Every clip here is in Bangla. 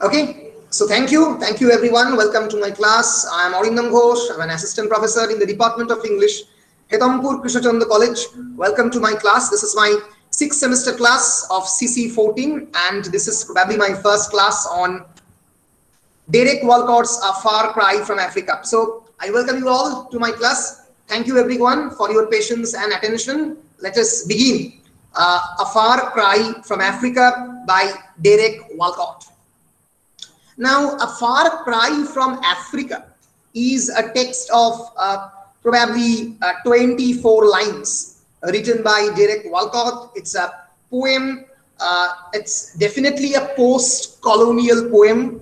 Okay, so thank you everyone. Welcome to my class. I am Arindam Ghosh. I'm an assistant professor in the Department of English, Hetampur Krishnachandra College. Welcome to my class. This is my 6th semester class of CC 14, and this is probably my first class on Derek Walcott's A Far Cry from Africa. So I welcome you all to my class. Thank you everyone for your patience and attention. Let us begin. A Far Cry from Africa by Derek Walcott. Now, A Far Cry from Africa is a text of probably 24 lines written by Derek Walcott. It's a poem. It's definitely a post-colonial poem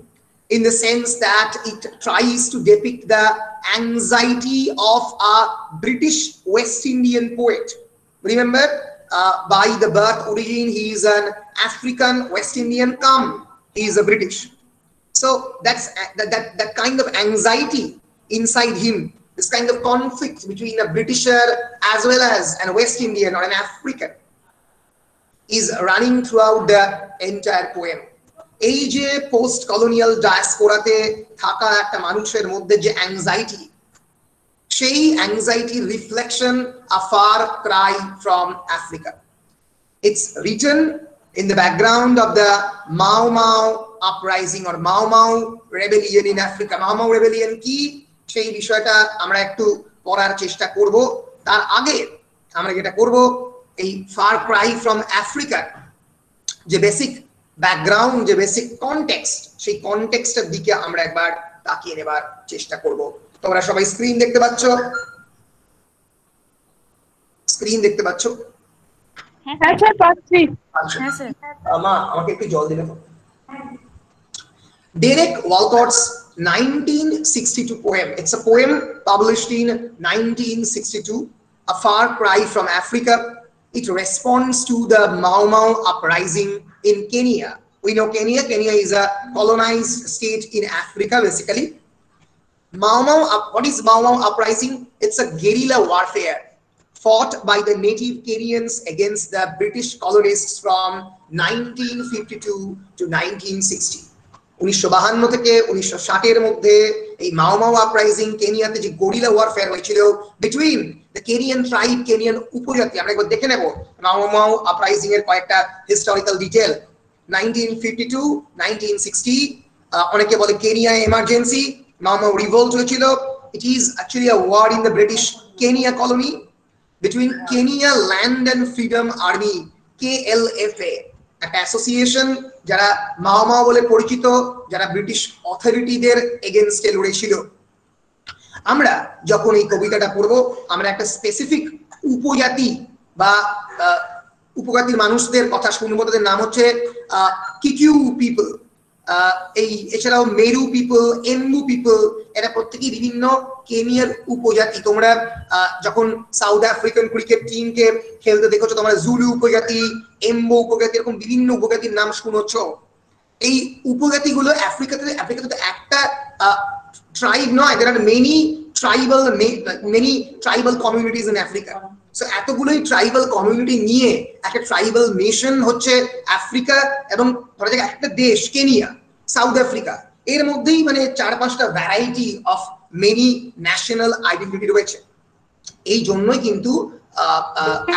in the sense that it tries to depict the anxiety of a British West Indian poet. Remember, by the birth origin, he is an African West Indian, he is a British. So that's that kind of anxiety inside him, this kind of conflict between a Britisher as well as an West Indian or an African is running throughout the entire poem. এই যে পোস্ট কলোনিয়াল ডায়াসপোরাতে থাকা একটা মানুষের মধ্যে যে অ্যাংজাইটি, সেই অ্যাংজাইটির reflection a far cry from Africa. It's written in the background of the Mau Mau uprising or Mau Mau rebellion in Africa. Mau Mau rebellion কি সেই বিষয়টা আমরা একটু পড়ার চেষ্টা করব. তার আগে আমরা যেটা করব, এই ফার ক্রাই ফ্রম আফ্রিকা যে বেসিক ব্যাকগ্রাউন্ড, যে বেসিক কনটেক্সট, সেই কনটেক্সটের দিকে আমরা একবার তাকিয়ে নেবার চেষ্টা করব. তোমরা সবাই স্ক্রিন দেখতে পাচ্ছ? স্ক্রিন দেখতে পাচ্ছ? হ্যাঁ স্যার, পাচ্ছি। হ্যাঁ স্যার। মা আমাকে একটু জল দিলে তো। Derek Walcott's 1962 poem. It's a poem published in 1962, A Far Cry from Africa. It responds to the Mau Mau uprising in Kenya. We know Kenya. Kenya is a colonized state in Africa, basically. Mau Mau, what is Mau Mau uprising? It's a guerrilla warfare fought by the native Kenyans against the British colonists from 1952 to 1960. 1952 থেকে 1960 এর মধ্যে এই মাও মাও আপরাইজিং কেনিয়াতে যে গরিলা ওয়ারফেয়ার হয়েছিল between the Kenyan tribe, Kenyan উপজাতি, আমরা একবার দেখে নেব মাও মাও আপরাইজিং এর কয়েকটা হিস্টোরিক্যাল ডিটেল। 1952 1960, অনেকে বলে কেনিয়া এমার্জেন্সি, মাও মাও রিভোল্ট হয়েছিল। It is actually a war in the British Kenya colony between Kenya Land and Freedom Army, KLFA, একটা অ্যাসোসিয়েশন যারা মাও মাও বলে পরিচিত, যারা ব্রিটিশ অথরিটিদের এগেইনস্টে লড়েছিল। আমরা যখন এই কবিতাটা পড়ব, আমরা একটা স্পেসিফিক উপজাতি বা উপজাতির মানুষদের কথা শুনবো। তাদের নাম হচ্ছে কিকিউ পিপল। এই এছাড়াও মেরু পিপল, এম্বু পিপল, এরা প্রত্যেকেই বিভিন্ন কেনিয়ার উপজাতি। তোমরা যখন সাউথ আফ্রিকান ক্রিকেট টিমকে খেলতে দেখেছো, তোমরা জুলু উপজাতি, এম্বু উপজাতি, এরকম বিভিন্ন উপজাতির নাম শুনেছ। এই উপজাতিগুলো আফ্রিকাতে তো একটা ট্রাইব নয়, there are many tribal communities in Africa. So এতগুলোই ট্রাইবাল কমিউনিটি নিয়ে একটা ট্রাইবাল নেশন হচ্ছে আফ্রিকা। এবং ধরা যাক একটা দেশ কেনিয়া, সাউথ আফ্রিকা, এর মধ্যেই মানে 4-5টা variety of many national identity রয়েছে। এই জন্যই কিন্তু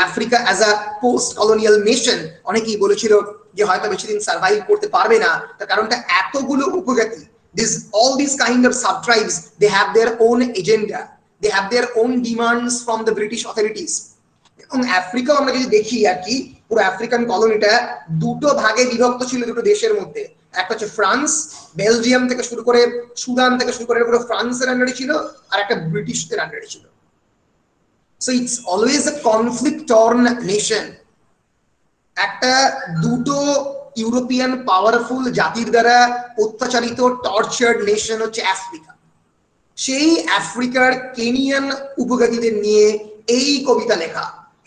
Africa as a post colonial nation অনেকেই বলেছিল যে হয়তো বেশি দিন সার্ভাইভ করতে পারবে না, তার কারণটা এতগুলো উপজাতি, all these kind of sub-tribes, they have their own agenda, they have their own demands from the British authorities. এবং আফ্রিকা আমরা যদি দেখি আর কি, পুরো আফ্রিকান কলোনিটা দুটো ভাগে বিভক্ত ছিল, দুটো দেশের মধ্যে। একটা হচ্ছে ফ্রান্স, বেলজিয়াম থেকে শুরু করে সুদান থেকে শুরু করে পুরো ফ্রান্সের আন্ডারে ছিল, আর একটা ব্রিটিশদের আন্ডারে ছিল। So it's always a conflict torn nation. একটা দুটো ইউরোপিয়ান পাওয়ারফুল জাতির দ্বারা অত্যাচারিত টর্চার্ড নেশন হচ্ছে আফ্রিকা। সেই আফ্রিকার কেনিয়ান উপজাতিদের নিয়ে এই কবিতা লেখা,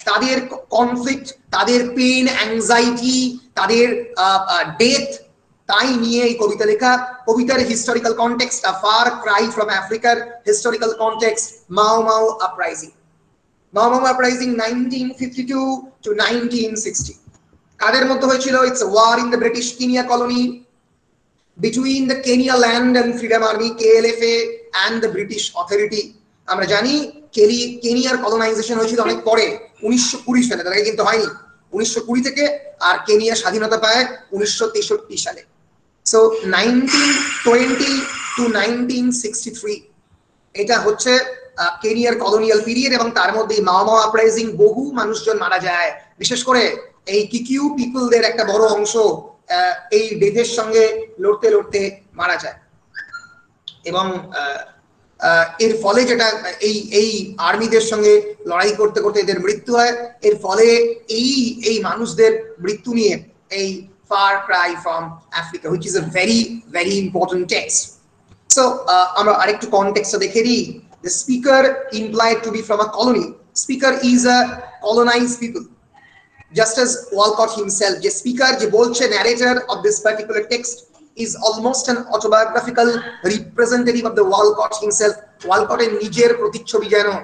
তাদের কনফ্লিক্ট, তাদের পেন, অ্যাংজাইটি, তাদের ডেথ, তাই নিয়ে এই কবিতা লেখা। কবিতার historical context, a far cry from আফ্রিকার হিস্টোরিক্যাল কনটেক্সট, মাও মাও আপরাইজিং। মাও মাও আপরাইজিং 1952 to 1960 কাদের মধ্যে হয়েছিল? It's war in the British Kenya colony between the Kenya Land and Freedom Army KLFA and the British Authority. আমরা জানি কেনিয়ার কলোনাইজেশন হয়েছিল অনেক পরে 1920 সালে, তার আগে কিন্তু হয়নি। 1920 থেকে আর কেনিয়া স্বাধীনতা পায় 1963 সালে। সো 1920 to 1963 এটা হচ্ছে কেনিয়ার কলোনিয়াল পিরিয়ড, এবং তার মধ্যে মাও আপরাইজিং বহু মানুষজন মারা যায়, বিশেষ করে এই কিকিউ পিপলদের একটা বড় অংশ এই ডেথের সঙ্গে লড়তে লড়তে মারা যায়। এবং এর ফলে যেটা এই আর্মিদের সঙ্গে লড়াই করতে করতে এদের মৃত্যু হয়। এর ফলে এই মানুষদের মৃত্যু নিয়ে এই fur cry from Africa, which is a very very important text. So আমরা আরেকটু কনটেক্সট দেখে নিই। The speaker implied to be from a colony. Speaker is a colonized people. Just as Walcott himself, the speaker, the bolche narrator of this particular text, is almost an autobiographical representative of the Walcott himself. Walcott in Niger Protichhobi jeno,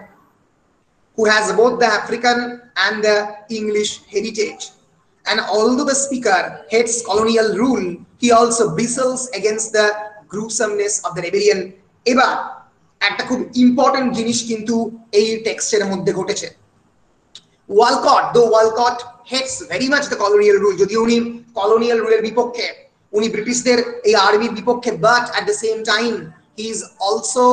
who has both the African and the English heritage. And although the speaker hates colonial rule, he also bristles against the gruesomeness of the rebellion. এবার একটা খুব ইম্পর্টেন্ট জিনিস কিন্তু এই টেক্সটের মধ্যে ঘটেছে। Walcott hates very much the colonial rule, যদিও উনি কলোনিয়াল রুলের বিপক্ষে, উনি ব্রিটিশদের এই আর্মির বিপক্ষে, but at the same time he is also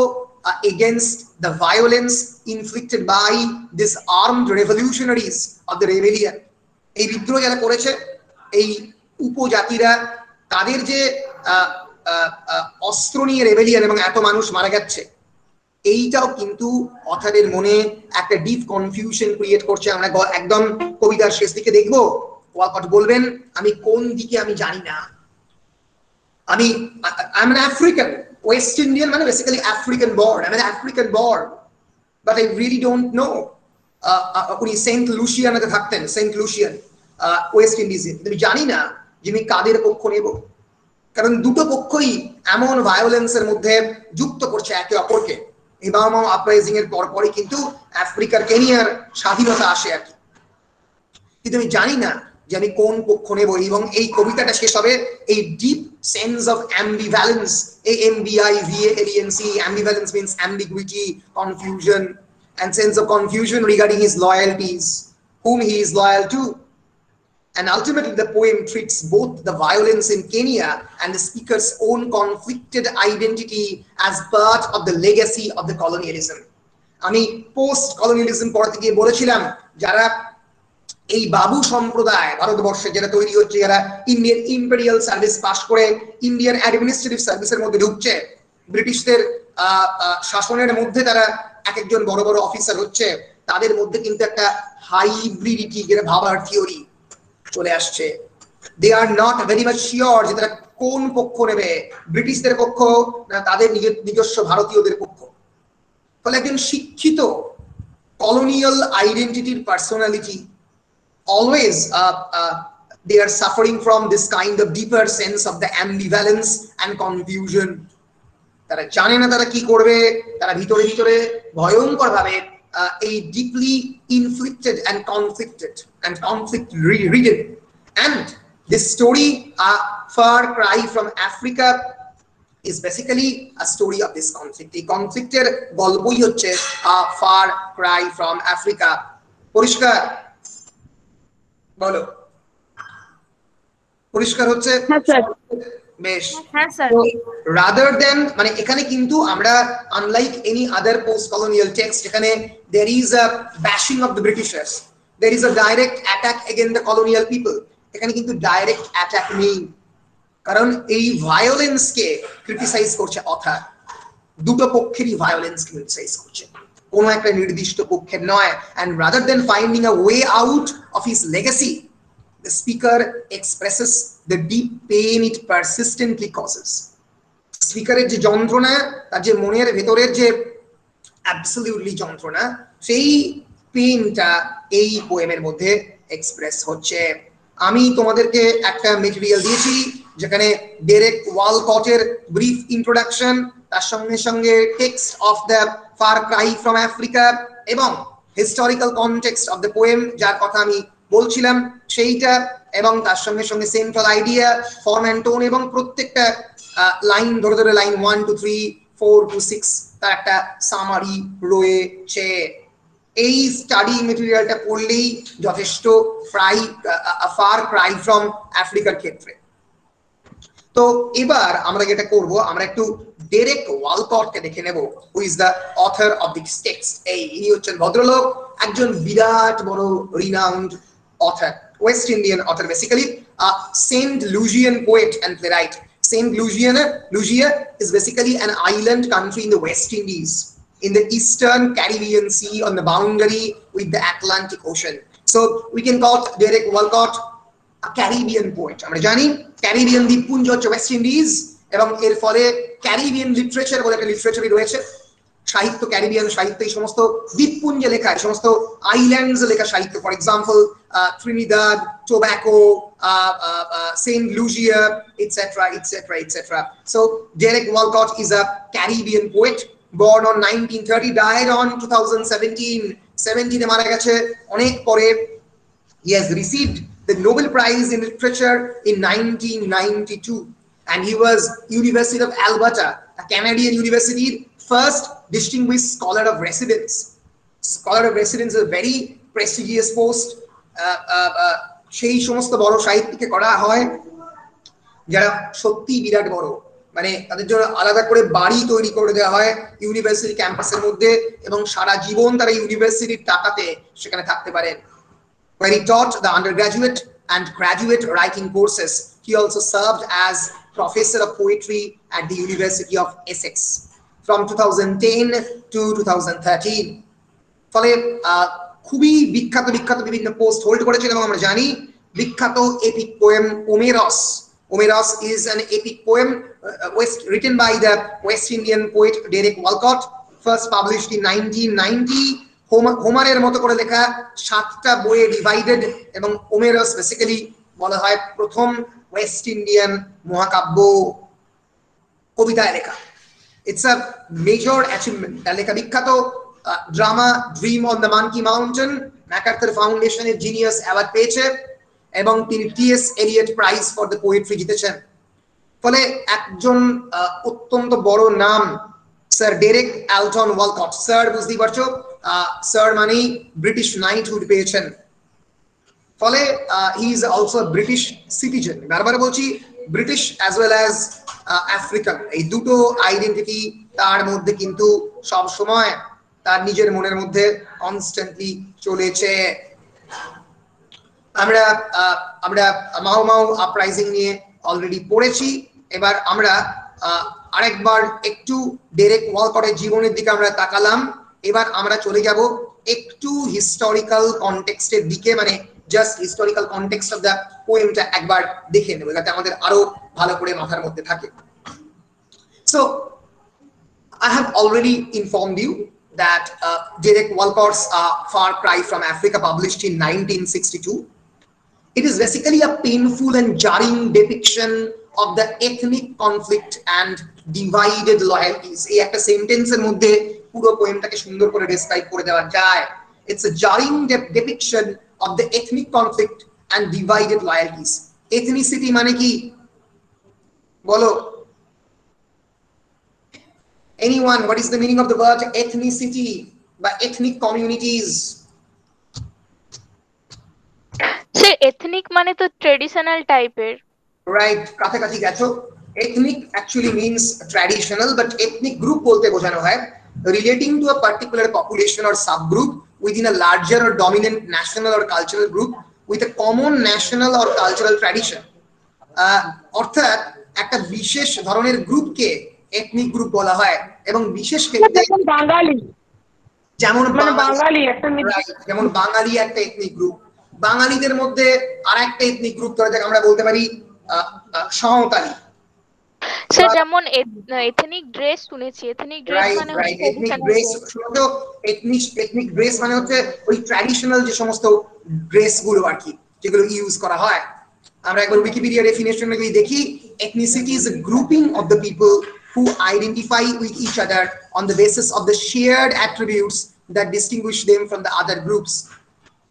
against the violence inflicted by these armed revolutionaries of the rebellion. এই বিদ্রোহ যারা করেছে এই উপজাতিরা, তাদের যে অস্ত্র নিয়ে রেবেলিয়ন এবং এত মানুষ মারা যাচ্ছে, এইটাও কিন্তু অথারের মনে একটা ডিপ কনফিউশন ক্রিয়েট করছে। আমরা একদম কবিতার শেষ দিকে দেখবো ওয়ালকট বলবেন, আমি কোন দিকে আমি জানি না, আমি I am an African, West Indian মানে basically African born, I am an African born, but I really don't know. উনি সেন্ট লুসিয়ানাতে থাকতেন, সেন্ট লুসিয়ান ওয়েস্ট ইন্ডিজে, আমি জানি না যে আমি কাদের পক্ষ নেব, কারণ দুটো পক্ষই এমন ভায়োলেন্সের মধ্যে যুক্ত করছে একে অপরকে। এই মাও আপরাইজিং এর পরপরই কিন্তু আফ্রিকার কেনিয়ার স্বাধীনতা আসে আর কি, কিন্তু আমি জানি না যে আমি কোন পক্ষ নেব। এবং এই কবিতাটা শেষ হবে এই deep sense of ambivalence, AMBIVALENC, ambivalence means ambiguity, confusion, and sense of confusion regarding his loyalties, whom he is loyal to. And ultimately the poem treats both the violence in Kenya and the speaker's own conflicted identity as part of the legacy of the colonialism. আমি পোস্ট কলোনিয়ালিজম পড়াতে গিয়ে বলেছিলাম, যারা এই বাবু সম্প্রদায় ভারতবর্ষে যারা তৈরি হচ্ছে, যারা ইন্ডিয়ান ইম্পেরিয়াল সার্ভিস পাস করে ইন্ডিয়ান অ্যাডমিনিস্ট্রেটিভ সার্ভিসের মধ্যে ঢুকছে, ব্রিটিশদের শাসনের মধ্যে তারা এক একজন বড় বড় অফিসার হচ্ছে, তাদের মধ্যে কিন্তু একটা হাইব্রিডিটি, যেটা ভাবার থিওরি চলে আসছে। They are not very much sure যে তারা কোন পক্ষ নেবে, ব্রিটিশদের পক্ষ না তাদের নিজস্ব ভারতীয়দের পক্ষ। ফলে একজন শিক্ষিত কলোনিয়াল আইডেন্টিটির personality always they are suffering from this kind of deeper sense of the ambivalence and confusion. তারা জানে না তারা কি করবে, তারা ভিতরে ভিতরে ভয়ঙ্কর ভাবে এই deeply inflicted and conflicted and conflict ridden. And this story, A Far Cry from Africa, is basically a story of this conflict. এই কনফ্লিক্টের গল্পই হচ্ছে A Far Cry from Africa. পরিষ্কার বলো, পরিষ্কার হচ্ছে? বেশ। রাদার দেন মানে এখানে কিন্তু আমরা unlike any other post colonial text, যেখানে there is a bashing of the Britishers, there is a direct attack against the colonial people, এখানে কিন্তু ডাইরেক্ট অ্যাটাক নেই, কারণ এই ভায়োলেন্সকে ক্রিটিসাইজ করছে অথার, দুটো পক্ষেরই ভায়োলেন্স ক্রিটিসাইজ করছে, কোনো একটা নির্দিষ্ট পক্ষের নয়। and rather than finding a way out of his legacy, the speaker expresses the deep pain it persistently causes. স্পিকারের যে যন্ত্রণা, তার যে মনের ভেতরের যে অ্যাবসলিউটলি যন্ত্রণা, সেই পেইনটা এই পোয়েমের মধ্যে এক্সপ্রেস হচ্ছে। আমি তোমাদেরকে একটা মেটেরিয়াল দিয়েছি যেখানে ডেরেক ওয়ালকটের ব্রিফ ইন্ট্রোডাকশন, তার সঙ্গে সঙ্গে text of the far cry from Africa এবং historical context of the poem, যার কথা আমি বলছিলাম সেইটা, এবং তার সঙ্গে সঙ্গে central idea, form and tone, এবং প্রত্যেকটা লাইন ধরে ধরে লাইন 1 to 3 4 to 6 তার একটা সামারি রয়েছে। এই স্টাডি মেটেরিয়ালটা পড়লেই যথেষ্ট ফার ক্রাই ফ্রম আফ্রিকার ক্ষেত্রে। তো এবার আমরা যেটা করব, আমরা একটু ডেরেক ওয়ালকটকে দেখে নেব, who is the author of this text. ইনি হচ্ছেন ভদ্রলোক, একজন বিরাট বড় renowned author, West Indian author, basically Saint Lucian poet and playwright. Saint Lucia is basically an island country in the West Indies, in the eastern Caribbean Sea on the boundary with the Atlantic Ocean. So we can call Derek Walcott a Caribbean poet. আমরা জানি ক্যারিবিয়ান দ্বীপপুঞ্জ হচ্ছে ওয়েস্ট ইন্ডিজ, এবং এর ফলে ক্যারিবিয়ান লিটারেচার বলে একটা লিটারেচারই রয়েছে, সাহিত্য, ক্যারিবিয়ান সাহিত্য, এই সমস্ত দ্বীপপুঞ্জে লেখা, এই সমস্ত আইল্যান্ডস লেখা সাহিত্য, for example Trinidad, tobacco, Saint Lucia, etc., etc., etc. So Derek Walcott is a Caribbean poet, born on 1930, died on 2017. 17 মারা গেছে অনেক পরে। He has received the Nobel Prize in Literature in 1992, and he was University of Alberta, a Canadian university, first distinguished scholar of residence. Scholar of residence is a very prestigious post. সেই সমস্ত বড় সাহিত্যিককে করা হয় যারা সত্যি বিরাট বড়, মানে তাদের জন্য আলাদা করে বাড়ি তৈরি করে দেওয়া হয় ইউনিভার্সিটি ক্যাম্পাসের মধ্যে, এবং সারা জীবন তারা ইউনিভার্সিটির টাকাতে সেখানে থাকতে পারেন। Where he taught the undergraduate and graduate writing courses. He also served as professor of poetry at the University of Essex from 2010 to 2013. ফলে খুবই বিখ্যাত বিখ্যাত বিভিন্ন পোস্ট হোল্ড করেছেন, এবং আমরা জানি বিখ্যাত epic poem Omeros. Omeros is an epic poem written by the West Indian poet Derek Walcott, first published in 1990. হোমারের মতো করে লেখা 7টা বইয়ে ডিভাইডেড, এবং ওমেরস বেসিক্যালি বলা হয় প্রথম ওয়েস্ট ইন্ডিয়ান মহাকাব্য কবিতায় লেখা। It's a major achievement. তার লেখা বিখ্যাত drama Dream on the Monkey Mountain MacArthur ফাউন্ডেশনের জিনিয়াস অ্যাওয়ার্ড পেয়েছে, এবং তিনি TS Eliot prize for the poetry জিতেছেন। ফলে একজন অত্যন্ত বড় নাম sir Derek Alton Walcott. Sir বুঝতেই পারছো, স্যার মানেই ব্রিটিশ নাইটহুড পেয়েছেন। ফলে he is also British citizen. বারবার বলছি British as well as African, এই দুটো আইডেন্টিটি তার মধ্যে কিন্তু সব সময় তার নিজের মনের মধ্যে কনস্ট্যান্টলি চলেছে। আমরা মাও মাও আপরাইজিং নিয়ে অলরেডি পড়েছি। এবার আমরা আরেকবার একটু ডেরেক ওয়ালকটের জীবনের দিকে আমরা তাকালাম। এবার আমরা চলে যাব একটু হিস্টোরিক্যাল কনটেক্সটের দিকে, মানে just historical context of the পোয়েমটা একবার দেখে নেব, যাতে আমাদের আরো ভালো করে মাথার মধ্যে থাকে। So I have already informed you that Derek Walcott's Far Cry from Africa, published in 1962, it is basically a painful and jarring depiction of the ethnic conflict and divided loyalties. এই একটা সেন্টেন্সের মধ্যে পুরো পোয়েমটাকে সুন্দর করে ডেসক্রাইব করে দেওয়া যায়। It's a jarring depiction of the ethnic conflict and divided loyalties. Ethnicity মানে কি বলো? Anyone, what is the meaning of the word ethnicity by ethnic communities? Say ethnic মানে তো ট্রেডিশনাল টাইপের, right? কাছাকাছি গেছো। ethnic actually means traditional, but ethnic group বলতে বোঝানো হয় relating to a particular population or subgroup within a larger or dominant national or cultural group with a common national or cultural tradition. অর্থাৎ একটা বিশেষ ধরনের গ্রুপকে এথনিক গ্রুপ বলা হয়, এবং বিশেষ ক্ষেত্রে বাঙালি, যেমন বাঙালি একটা, যেমন বাঙালি একটা এথনিক গ্রুপ, বাঙালিদের মধ্যে আর একটা এথনিক গ্রুপ ধরে যাক আমরা বলতে পারি সাঁওতালি। স্যার যেমন এথনিক ড্রেস শুনেছি, এথনিক ড্রেস মানে এথনিক ড্রেস শুনেছো? এথনিক ড্রেস মানে হচ্ছে ওই ট্র্যাডিশনাল যে সমস্ত ড্রেস গুলো আর কি, যেগুলো ইউজ করা হয়। আমরা একবার উইকিপিডিয়া ডেফিনেশনে যদি দেখি, ethnicity is a grouping of the people who identify with each other on the basis of the shared attributes that distinguish them from the other groups.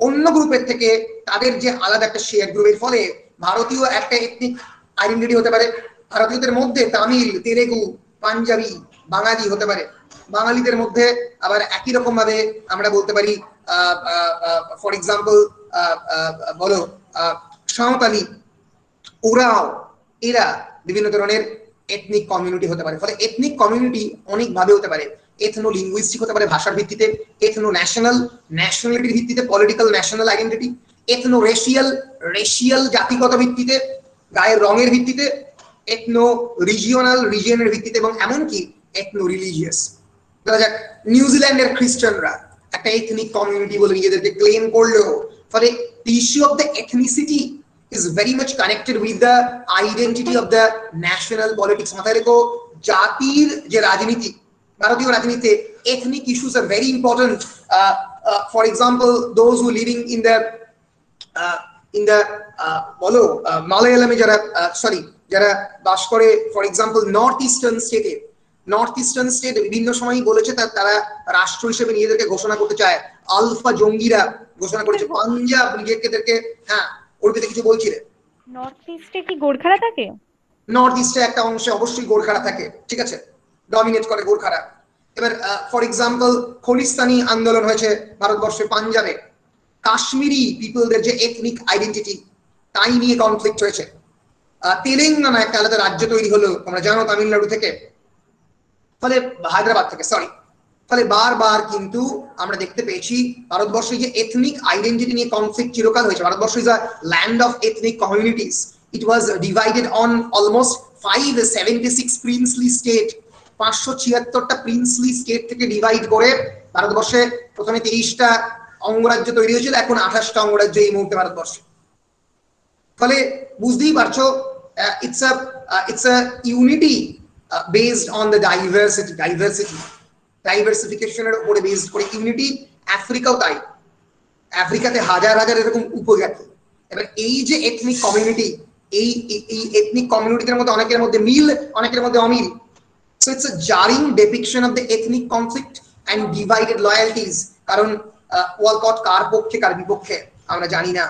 অন্য গ্রুপের থেকে তাদের যে আলাদা একটা শেয়ার গ্রুপের ফলে ভারতীয় একটা এথনিক আইডেন্টিটি হতে পারে, ভারতীয়দের মধ্যে তামিল, তেলেগু, পাঞ্জাবি, বাঙালি হতে পারে। বাঙালিদের মধ্যে আবার একই রকম ভাবে আমরা বলতে পারি ফর এক্সাম্পল বলো সাঁওতালি, ওরাও, এরা বিভিন্ন ধরনের এথনিক কমিউনিটি হতে পারে। ফলে এথনিক কমিউনিটি অনেক ভাবে হতে পারে। এথনো লিঙ্গুইস্টিক হতে পারে ভাষার ভিত্তিতে, এথনো ন্যাশনাল ন্যাশনালিটির ভিত্তিতে, political national identity, ethno racial racial জাতিগত ভিত্তিতে, গায়ের রঙের ভিত্তিতে, এথনো রিজিওনাল রিজিয়নের ভিত্তিতে, এবং এমনকি এথনো রিলিজিয়াস। ধরা যাক নিউজিল্যান্ডের খ্রিস্টানরা একটা এথনিক কমিউনিটি বলে নিজেদেরকে ক্লেম করলেও, ফলে the issue of the ethnicity is very much connected with the identity of the national politics. মাথায় রেখো, জাতির যে রাজনীতি, ভারতীয় রাজনীতিতে ethnic issues are very important. For example, those who living in the বলো মালায়ালামে যারা যারা বাস করে, for example north eastern state বিভিন্ন সময়ই বলেছে তারা রাষ্ট্র হিসেবে নিজেদেরকে ঘোষণা করতে চায়। আলফা জঙ্গিরা ঘোষণা করেছে। পাঞ্জাব নিজেদেরকে, হ্যাঁ অর্পিতা কিছু বলছিলে? নর্থ ইস্টে কি গোর্খারা থাকে? নর্থ ইস্টে একটা অংশে অবশ্যই গোর্খারা থাকে, ঠিক আছে, ডমিনেট করে গোর্খারা। এবার ফর এক্সাম্পল খলিস্তানি আন্দোলন হয়েছে ভারতবর্ষে পাঞ্জাবে। কাশ্মীরি পিপলদের যে এথনিক আইডেন্টিটি, তাই নিয়ে কনফ্লিক্ট হয়েছে। তেলেঙ্গানা একটা আলাদা রাজ্য তৈরি হলো, তোমরা জানো, তামিলনাড়ু থেকে, ফলে হায়দ্রাবাদ থেকে, ফলে বারবার কিন্তু আমরা দেখতে পেয়েছি ভারতবর্ষে যে এথনিক আইডেন্টিটি নিয়ে কনফ্লিক্ট চিরকাল হয়েছে। ভারতবর্ষ is a land of ethnic communities. It was divided on almost 576 princely state. 576টা প্রিন্সলি স্টেট থেকে ডিভাইড করে ভারতবর্ষে প্রথমে 23টা অঙ্গরাজ্য তৈরি হয়েছিল, এখন 28টা অঙ্গরাজ্য এই মুহূর্তে ভারতবর্ষে। ফলে বুঝতেই পারছো, it's a unity based on the ডাইভার্সিফিকেশনের উপরে বেসড করে ইউনিটি। আফ্রিকাও তাই, আফ্রিকাতে হাজার হাজার এরকম উপজাতি। এবার এই যে এথনিক কমিউনিটি, এই এথনিক কমিউনিটিদের মধ্যে অনেকের মধ্যে মিল, অনেকের মধ্যে অমিল। So it's a jarring depiction of the ethnic conflict and divided loyalties. কারণ ওয়ালকট কার পক্ষে কার বিপক্ষে আমরা জানি না।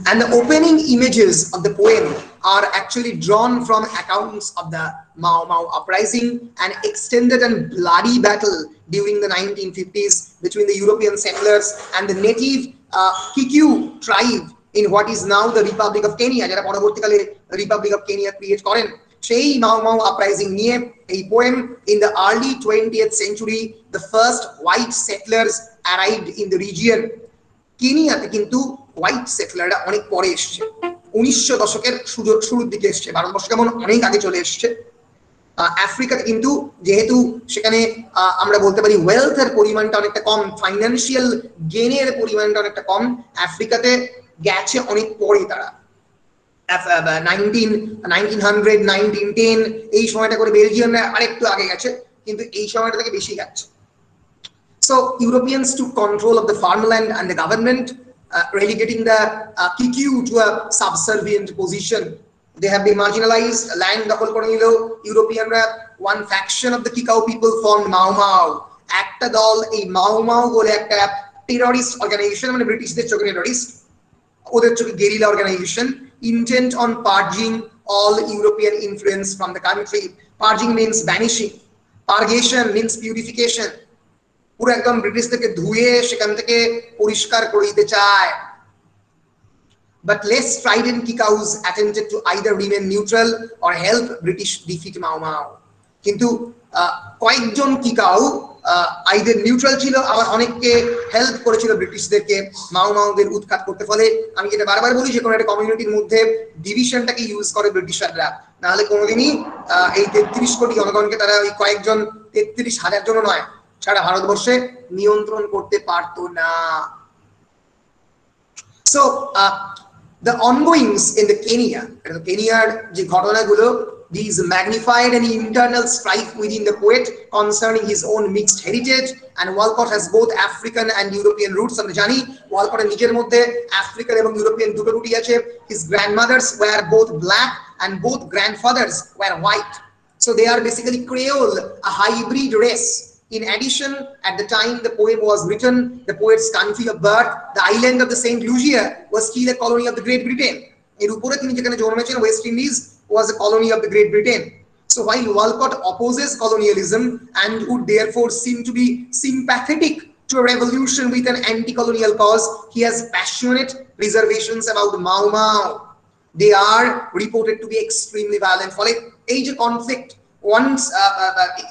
And the opening images of the poem are actually drawn from accounts of the Mau Mau uprising, an extended and bloody battle during the 1950s between the European settlers and the native Kikuyu tribe in what is now the Republic of Kenya, যারা পরবর্তীকালে Republic of Kenya ক্রিয়েট করেন। সেই Mau Mau uprising নিয়ে এই poem। In the early 20th century, the first white settlers arrived in the region. কেনিয়াতে কিন্তু হোয়াইট সেটলাররা অনেক পরে এসছে, 1900 দশকের শুরুর দিকে এসছে। ভারতবর্ষ কেমন অনেক আগে চলে এসছে। আফ্রিকাতে কিন্তু যেহেতু সেখানে আমরা বলতে পারি ওয়েলথের পরিমাণটা অনেকটা কম, ফাইন্যান্সিয়াল গেনের পরিমাণটা অনেকটা কম, আফ্রিকাতে গেছে অনেক পরে তারা। 1900, 1910 এই সময়টা করে বেলজিয়ামরা আরেকটু আগে গেছে, কিন্তু এই সময়টা থেকে বেশি গেছে। So Europeans took control of the farmland and the government, relegating the Kikuyu to a subservient position. They have been marginalized, land দখল করে নিল ইউরোপিয়ানরা। One faction of the Kikuyu people formed Mau Mau. একটা দল, এই Mau Mau বলে একটা টেররিস্ট অর্গানাইজেশন, মানে ব্রিটিশদের চোখে টেররিস্ট, ওদের চোখে guerrilla organization, intent on purging all European influence from the country. Purging means banishing. Purgation means purification. পুরো একদম ব্রিটিশদেরকে ধুয়ে সেখান থেকে পরিষ্কার করে দিতে চায়। But less strident Kikuyus attempted to either remain neutral or help British defeat Mau Mau. কিন্তু কয়েকজন কিকাউ আইদার নিউট্রাল ছিল, আবার অনেককে হেল্প করেছিল ব্রিটিশদেরকে মাও মাওদের উৎখাত করতে। ফলে আমি যেটা বারবার বলি, যে কোনো একটা কমিউনিটির মধ্যে ডিভিশনটাকে ইউজ করে ব্রিটিশাররা, নাহলে কোনোদিনই এই 33 কোটি জনগণকে তারা ওই কয়েকজন 33,000 জন নয় সারা ভারতবর্ষে নিয়ন্ত্রণ করতে পারতো না। So the ongoings in the Kenyaর যে ঘটনাগুলো, these magnified any internal strife within the poet concerning his own mixed heritage, and Walcott has both African and European roots. আমরা জানি ওয়ালকটের নিজের মধ্যে আফ্রিকান এবং ইউরোপিয়ান দুটো রুটই আছে। His grandmothers were both black and both grandfathers were white, so they are basically Creole, a hybrid race. In addition, at the time the poem was written, the poet's country of birth, the island of the Saint Lucia, was still a colony of the Great Britain. এর উপরে তিনি যেখানে জন্মেছেন West Indies, was a colony of the Great Britain. So while Walcott opposes colonialism and would therefore seem to be sympathetic to a revolution with an anti-colonial cause, he has passionate reservations about Mau Mau. They are reported to be extremely violent. For age conflict, once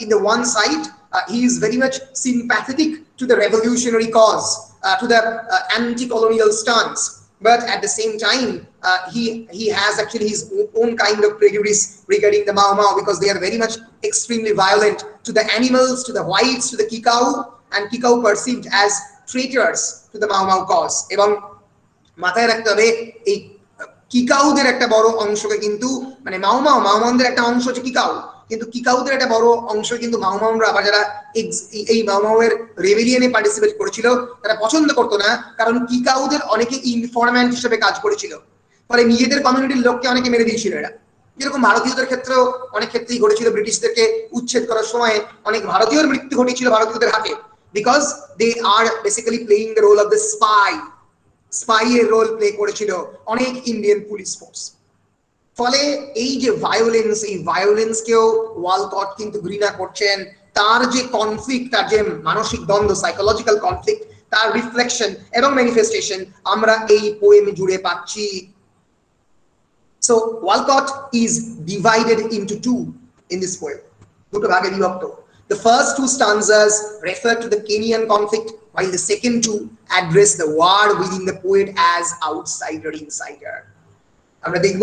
in the one side, he is very much sympathetic to the revolutionary cause, to the anti-colonial stance. But at the same time, he has actually his own kind of prejudice regarding the Mau Mau, because they are very much extremely violent to the animals, to the whites, to the Kikau, and Kikau perceived as traitors to the Mau Mau cause. এবং মাথায় রাখতে হবে এই কিকাউদের একটা বড় অংশকে কিন্তু মানে মাওমানদের একটা অংশ হচ্ছে কিকাউ, কিন্তু কিকাউদের একটা বড় অংশ কিন্তু মাওমানরা আবার যারা এই মাওমাওয়ের রেবেলিয়নে পার্টিসিপেট করেছিল তারা পছন্দ করতো না, কারণ কিকাউদের অনেকে ইনফরম্যান্ট হিসেবে কাজ করেছিল, ফলে নিজেদের কমিউনিটির লোককে অনেকে মেরে দিয়েছিল এরা। যেরকম ভারতীয়দের ক্ষেত্রেও অনেক ক্ষেত্রেই ঘটেছিল, ব্রিটিশদেরকে উচ্ছেদ করার সময় অনেক ভারতীয়র মৃত্যু ঘটেছিল ভারতীয়দের হাতে, because they are basically playing the role of the স্পাইয়ের রোল প্লে করেছিল অনেক ইন্ডিয়ান পুলিশ ফোর্স। ফলে এই যে ভায়োলেন্স, এই ভায়োলেন্সকেও ওয়ালকট কিন্তু ঘৃণা করছেন। তার যে কনফ্লিক্ট, তার যে মানসিক দ্বন্দ্ব, সাইকোলজিক্যাল কনফ্লিক্ট, তার রিফ্লেকশন এবং ম্যানিফেস্টেশন আমরা এই পোয়েম জুড়ে পাচ্ছি। So Walcott is divided into two in this poem. দুটো ভাগে বিভক্ত। The first two stanzas refer to the Kenyan conflict, while the second two address the war within the poet as outsider insider. আমরা দেখব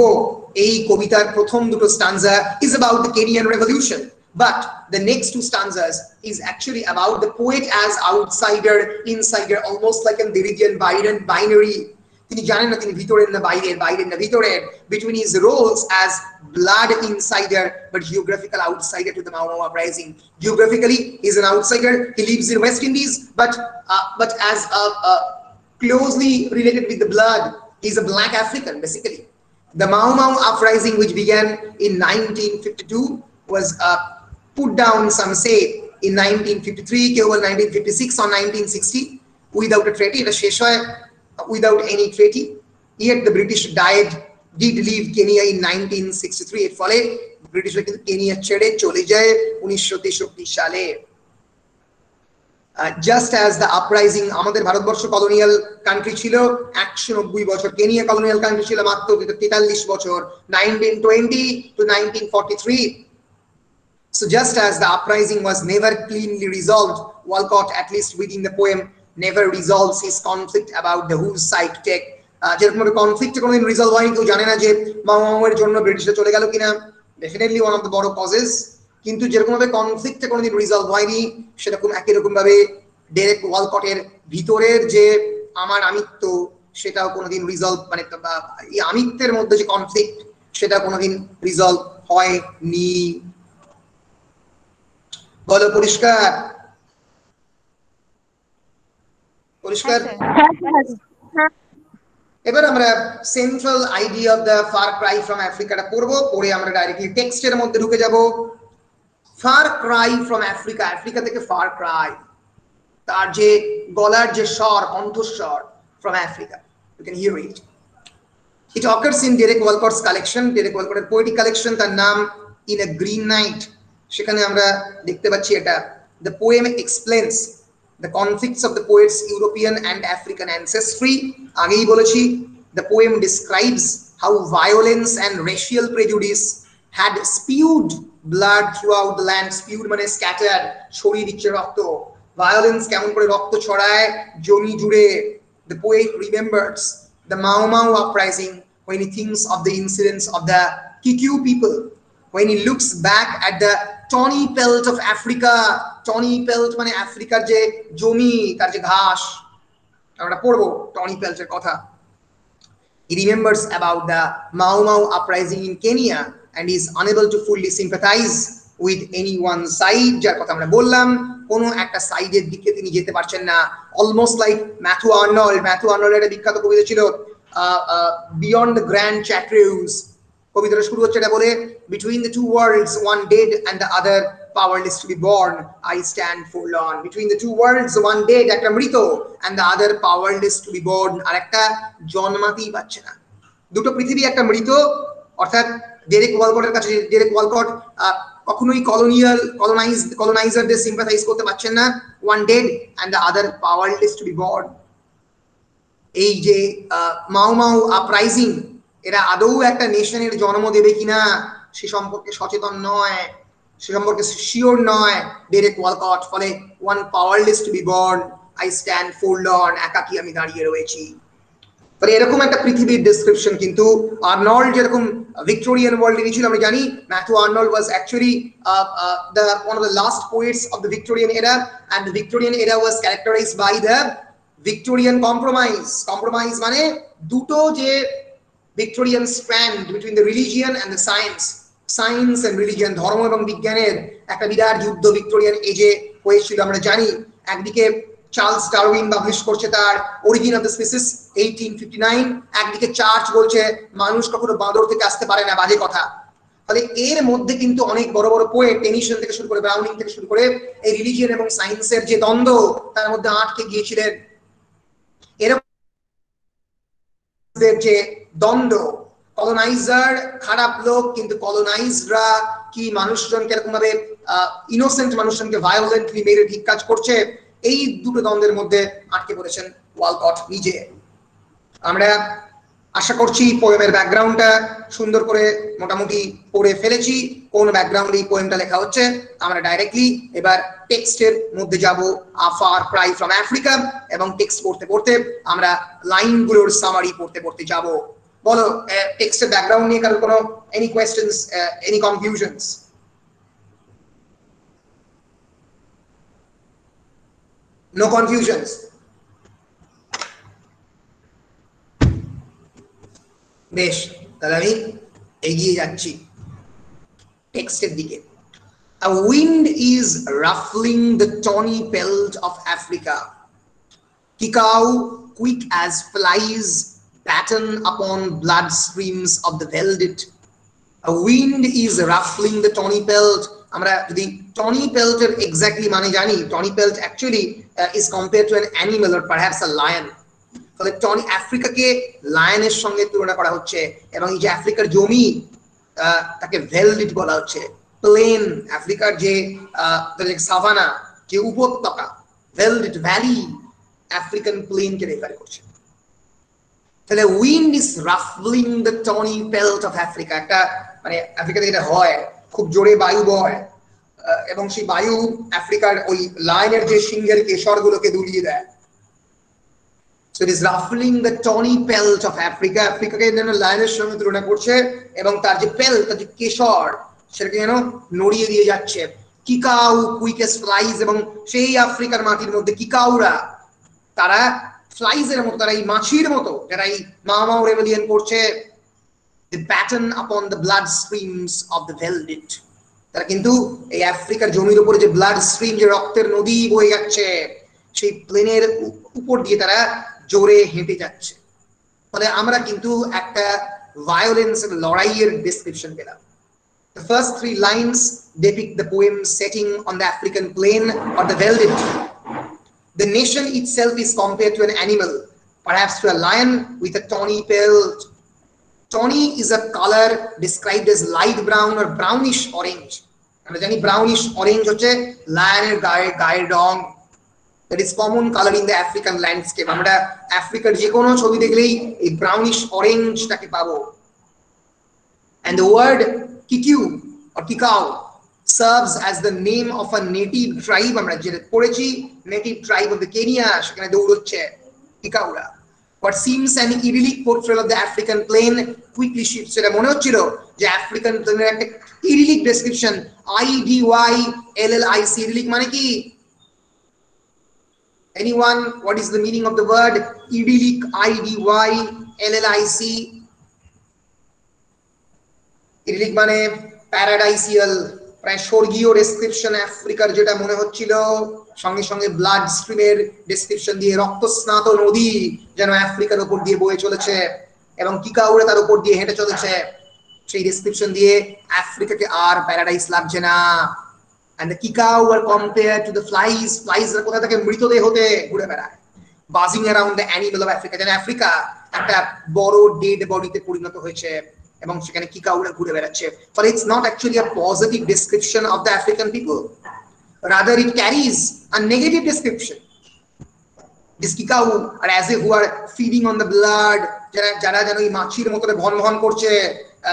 এই কবিতার প্রথম দুটো stanza is about the Kenyan revolution, but the next two stanzas is actually about the poet as outsider insider, almost like a Derridian binary. তিনি জানেন না তিনি ভিতরের না বাইরের, বাইরের না ভিতরের, between his roles as blood insider but geographical outsider to the Mau Mau uprising. Geographically he is an outsider, he lives in West Indies, but as closely related with the blood, he is a black African basically. The Mau Mau uprising, which began in 1952, was put down, some say, in 1953, কেউ 1956 or 1960 without a treaty, এটা শেষ হয় without any treaty. Yet the British did leave Kenya in 1963. এর ফলে ব্রিটিশরা কিন্তু কেনিয়া ছেড়ে চলে যায় 1963 সালে। Just as the uprising, আমাদের ভারতবর্ষ কলোনিয়াল কান্ট্রি ছিল 190 বছর, কেনিয়া কলোনিয়াল কান্ট্রি ছিল মাত্র 43 বছর, 1920 to 1943. So just as the uprising was never cleanly resolved, Walcott, at least within the poem, never resolves his conflict about the whose side to take. যেরকম কনফ্লিক্ট কোনোদিন রিজলভ হয়নি, কেউ জানে না যে মাওমাওয়ের জন্য ব্রিটিশরা চলে গেল কিনা, ডেফিনেটলি ওয়ান অফ দ্য বড় কজেস। কিন্তু যেরকম ভাবে কনফ্লিক্টে কোনোদিন রিজলভ হয়নি, সেরকম একই রকম ভাবে ডেরেক ওয়ালকটের ভিতরের যে আমার আমিত্ব, সেটাও কোনোদিন রিজলভ, মানে এই আমিত্বের মধ্যে যে কনফ্লিক্ট, সেটা কোনোদিন রিজলভ হয়নি। বলো পরিষ্কার? পরিষ্কার? এবার আমরা central idea of the far cry from আফ্রিকাটা পড়বো, পড়ে আমরা ডাইরেক্টলি টেক্সটের মধ্যে ঢুকে যাব। Far cry from Africa, Africa থেকে ফার ক্রাই, তার যে গলার যে স্বর, কণ্ঠস্বর, from Africa, you can hear it. It occurs in Derek Walcott's collection, Derek ওয়ালকটের পোয়েটিক কালেকশন, তার নাম ইন আ গ্রিন নাইট। সেখানে আমরা দেখতে পাচ্ছি এটা, the poem explains the conflicts of the poet's European and African ancestry. আগেই বলেছি, the poem describes how violence and racial prejudice had spewed blood throughout the land. Spewed মানে scattered, ছড়িয়ে দিচ্ছে রক্ত। Violence কেমন করে রক্ত ছড়ায় জমি জুড়ে। The poet remembers the Mau Mau uprising when he thinks of the incidents of the Kikyu people, when he looks back at the tawny pelt of Africa. Tawny pelt মানে আফ্রিকার যে জমি, তার যে ঘাস, আমরা পড়বো টনি পেল্টের কথা। He remembers about the Mau Mau uprising in Kenya and is unable to fully sympathize with any one side, যার কথা আমরা বললাম, কোনো একটা সাইডের দিকে তিনি যেতে পারছেন না। Almost like Matthew Arnold, Matthew আর্নল্ডের একটা বিখ্যাত কবিতা ছিল বিয়ন্ড দ্য গ্র্যান্ড চ্যাট্রিউস। কবিতাটা শুরু হচ্ছে এটা বলে, between the two worlds, one dead and the other powerless to be born, I stand forlorn. Between the two worlds, one dead, একটা মৃত, and the other powerless to be born, আর একটা জন্মাতেই পারছে না। দুটো পৃথিবী, একটা মৃত, অর্থাৎ ডেরেক ওয়ালকট কখনোই কলোনাইজারদের সিম্পাথাইজ করতে পারছেন না। One dead and the other powerless to be born. এই যে মাও মাও আপরাইজিং, এরা আদৌ একটা নেশনের জন্ম দেবে কিনা সে সম্পর্কে সচেতন নয়, সে সম্পর্কে শিওর নয় ডেরেক ওয়ালকট। ফলে one powerless to be born, I stand forlorn, একাকী আমি দাঁড়িয়ে রয়েছি। তাহলে এরকম একটা পৃথিবীর ডেসক্রিপশন। কিন্তু আর্নল্ড যেরকম ভিক্টোরিয়ান ওয়ার্ল্ডে গিয়েছিল, আমরা জানি Matthew Arnold was actually one of the last poets of the Victorian era, and the Victorian era was characterized by the Victorian compromise. Compromise মানে দুটো যে Victorian strand between the religion and the science and religion, ধর্ম এবং বিজ্ঞানের একটা বিরাট যুদ্ধ ভিক্টোরিয়ান এজে হয়েছিল। আমরা জানি একদিকে চার্লস ডারউইন পাবলিশ করছে তার অরিজিন অফ দ্য স্পিসিস 1859, একদিকে চার্চ বলছে মানুষ কখনো বাঁদর থেকে আসতে পারে না, বাজে কথা। তাহলে এর মধ্যে কিন্তু অনেক বড় বড় পোয়েট, টেনিসন থেকে শুরু করে ব্রাউনিং থেকে শুরু করে এই রিলিজিয়ন এবং সায়েন্সের যে দ্বন্দ্ব তার মধ্যে আটকে গিয়েছিলেন। এরকম যে দ্বন্দ্ব, কলোনাইজার খারাপ লোক, কিন্তু কলোনাইজরা কি মানুষজনকে এরকম ভাবে ইনোসেন্ট মানুষজনকে ভায়োলেন্টলি মেরে ঠিক কাজ করছে, এই দুটো দ্বন্দ্বের মধ্যে আটকে পড়েছেন ওয়ালকট নিজে। আমরা আশা করছি পোয়েমের ব্যাকগ্রাউন্ডটা সুন্দর করে মোটামুটি পড়ে ফেলেছি। কোন ব্যাকগ্রাউন্ডে এই পোয়েমটা লেখা হচ্ছে, আমরা ডাইরেক্টলি এবার টেক্সটের মধ্যে যাব। আ ফার ক্রাই ফ্রম আফ্রিকা, এবং টেক্সট পড়তে পড়তে আমরা লাইনগুলোর সামারি পড়তে পড়তে যাব। বলো টেক্সটের ব্যাকগ্রাউন্ড নিয়ে কারো কোনো any questions, any confusions? No confusions? বেশ, তাহলে আমি এগিয়ে যাচ্ছি টেক্সটের দিকে। A wind is ruffling the tawny pelt of Africa. Kikau, quick as flies, batten upon blood streams of the velvet. A wind is ruffling the tawny pelt. আমরা যদি টনি পেল্টের এক্স্যাক্টলি মানে জানি, tawny pelt actually is compared to an animal or perhaps a lion. ফলে টনি আফ্রিকাকে লায়নের সঙ্গে তুলনা করা হচ্ছে, এবং এই যে আফ্রিকার জমি তাকে ভেলভেট বলা হচ্ছে। প্লেন, আফ্রিকার যে সাভানা, যে উপত্যকা, ভেলভেট ভ্যালি আফ্রিকান প্লেনকে রেফার করছে। তাহলে wind is ruffling the tawny pelt of Africa, একটা মানে আফ্রিকাতে যেটা হয় খুব জোরে বায়ু বয়, এবং সেই বায়ু আফ্রিকার ওই লায়নের যে সিংহের কেশরগুলোকে দুলিয়ে দেয়। So it is ruffling the tawny pelt of Africa. আফ্রিকাকে যেন লায়নের সঙ্গে তুলনা করছে, এবং তার যে পেল্ট, তার যে কেশর, সেটাকে যেন নড়িয়ে দিয়ে যাচ্ছে। কিকাউ কুইকেস্ট ফ্লাইজ, এবং সেই আফ্রিকার মাটির মধ্যে কিকাউরা, তারা ফ্লাইজের মতো, তারা এই মাছির মতো, যারা এই মাও রেবেলিয়ন করছে। The pattern upon the blood streams of the velvet. তারা কিন্তু এই আফ্রিকার জমির উপরে যে ব্লাড স্ট্রিম, যে রক্তের নদী বয়ে যাচ্ছে, সেই প্লেনের উপর দিয়ে তারা জোরে হেঁটে যাচ্ছে। ফলে আমরা কিন্তু একটা ভায়োলেন্স, লড়াইয়ের ডেসক্রিপশন পেলাম। The first three lines depict the poem setting on the African plain or the velvet. The nation itself is compared to an animal, perhaps to a lion with a tawny pelt. Tawny is a color described as light brown or brownish orange. আমরা জানি ব্রাউনিশ অরেঞ্জ হচ্ছে লায়নের গায়ের রং। That is common color in the African landscape. আমরা আফ্রিকার যে কোনো ছবি দেখলেই এই ব্রাউনিশ অরেঞ্জটাকে পাবো। And the word Kikiu or Kikau serves as the name of a native tribe. আমরা যেটা পড়েছি, native tribe of the Kenya, সেখানে দৌড়চ্ছে কিকাউরা। What seems an idyllic portrayal of the African plain quickly shifts. সেটা মনে হচ্ছিল যে আফ্রিকান প্লেনের একটা idyllic description, IDYLLIC। idyllic মানে কি? Anyone, what is the meaning of the word idyllic? IDYLLIC. idyllic মানে প্যারাডাইসিয়াল, প্রায় স্বর্গীয় ডেসক্রিপশন আফ্রিকার, যেটা মনে হচ্ছিল। সঙ্গে সঙ্গে ব্লাড স্ট্রিমের ডেসক্রিপশন দিয়ে, রক্তস্নাত নদী যেন আফ্রিকার উপর দিয়ে বয়ে চলেছে, এবং কিকাউরা তার উপর দিয়ে হেঁটে চলেছে। সেই ডেসক্রিপশন দিয়ে আফ্রিকাকে আর প্যারাডাইস লাগছে না। And the kikau are compared to the flies. Flies are কোথা থেকে মৃতদেহ হতে ঘুরে বেড়ায়, buzzing around the animal of Africa. যেন আফ্রিকা একটা বড় ডেড বডিতে পরিণত হয়েছে। এবং সেখানে কিকাউরা ঘুরে বেড়াচ্ছে। ফলে it's not actually a positive description of the African people, rather it carries a negative description. These kikau are as if who are feeding on the blood, যারা যেন এই মাছির মতো ভন ভন করছে,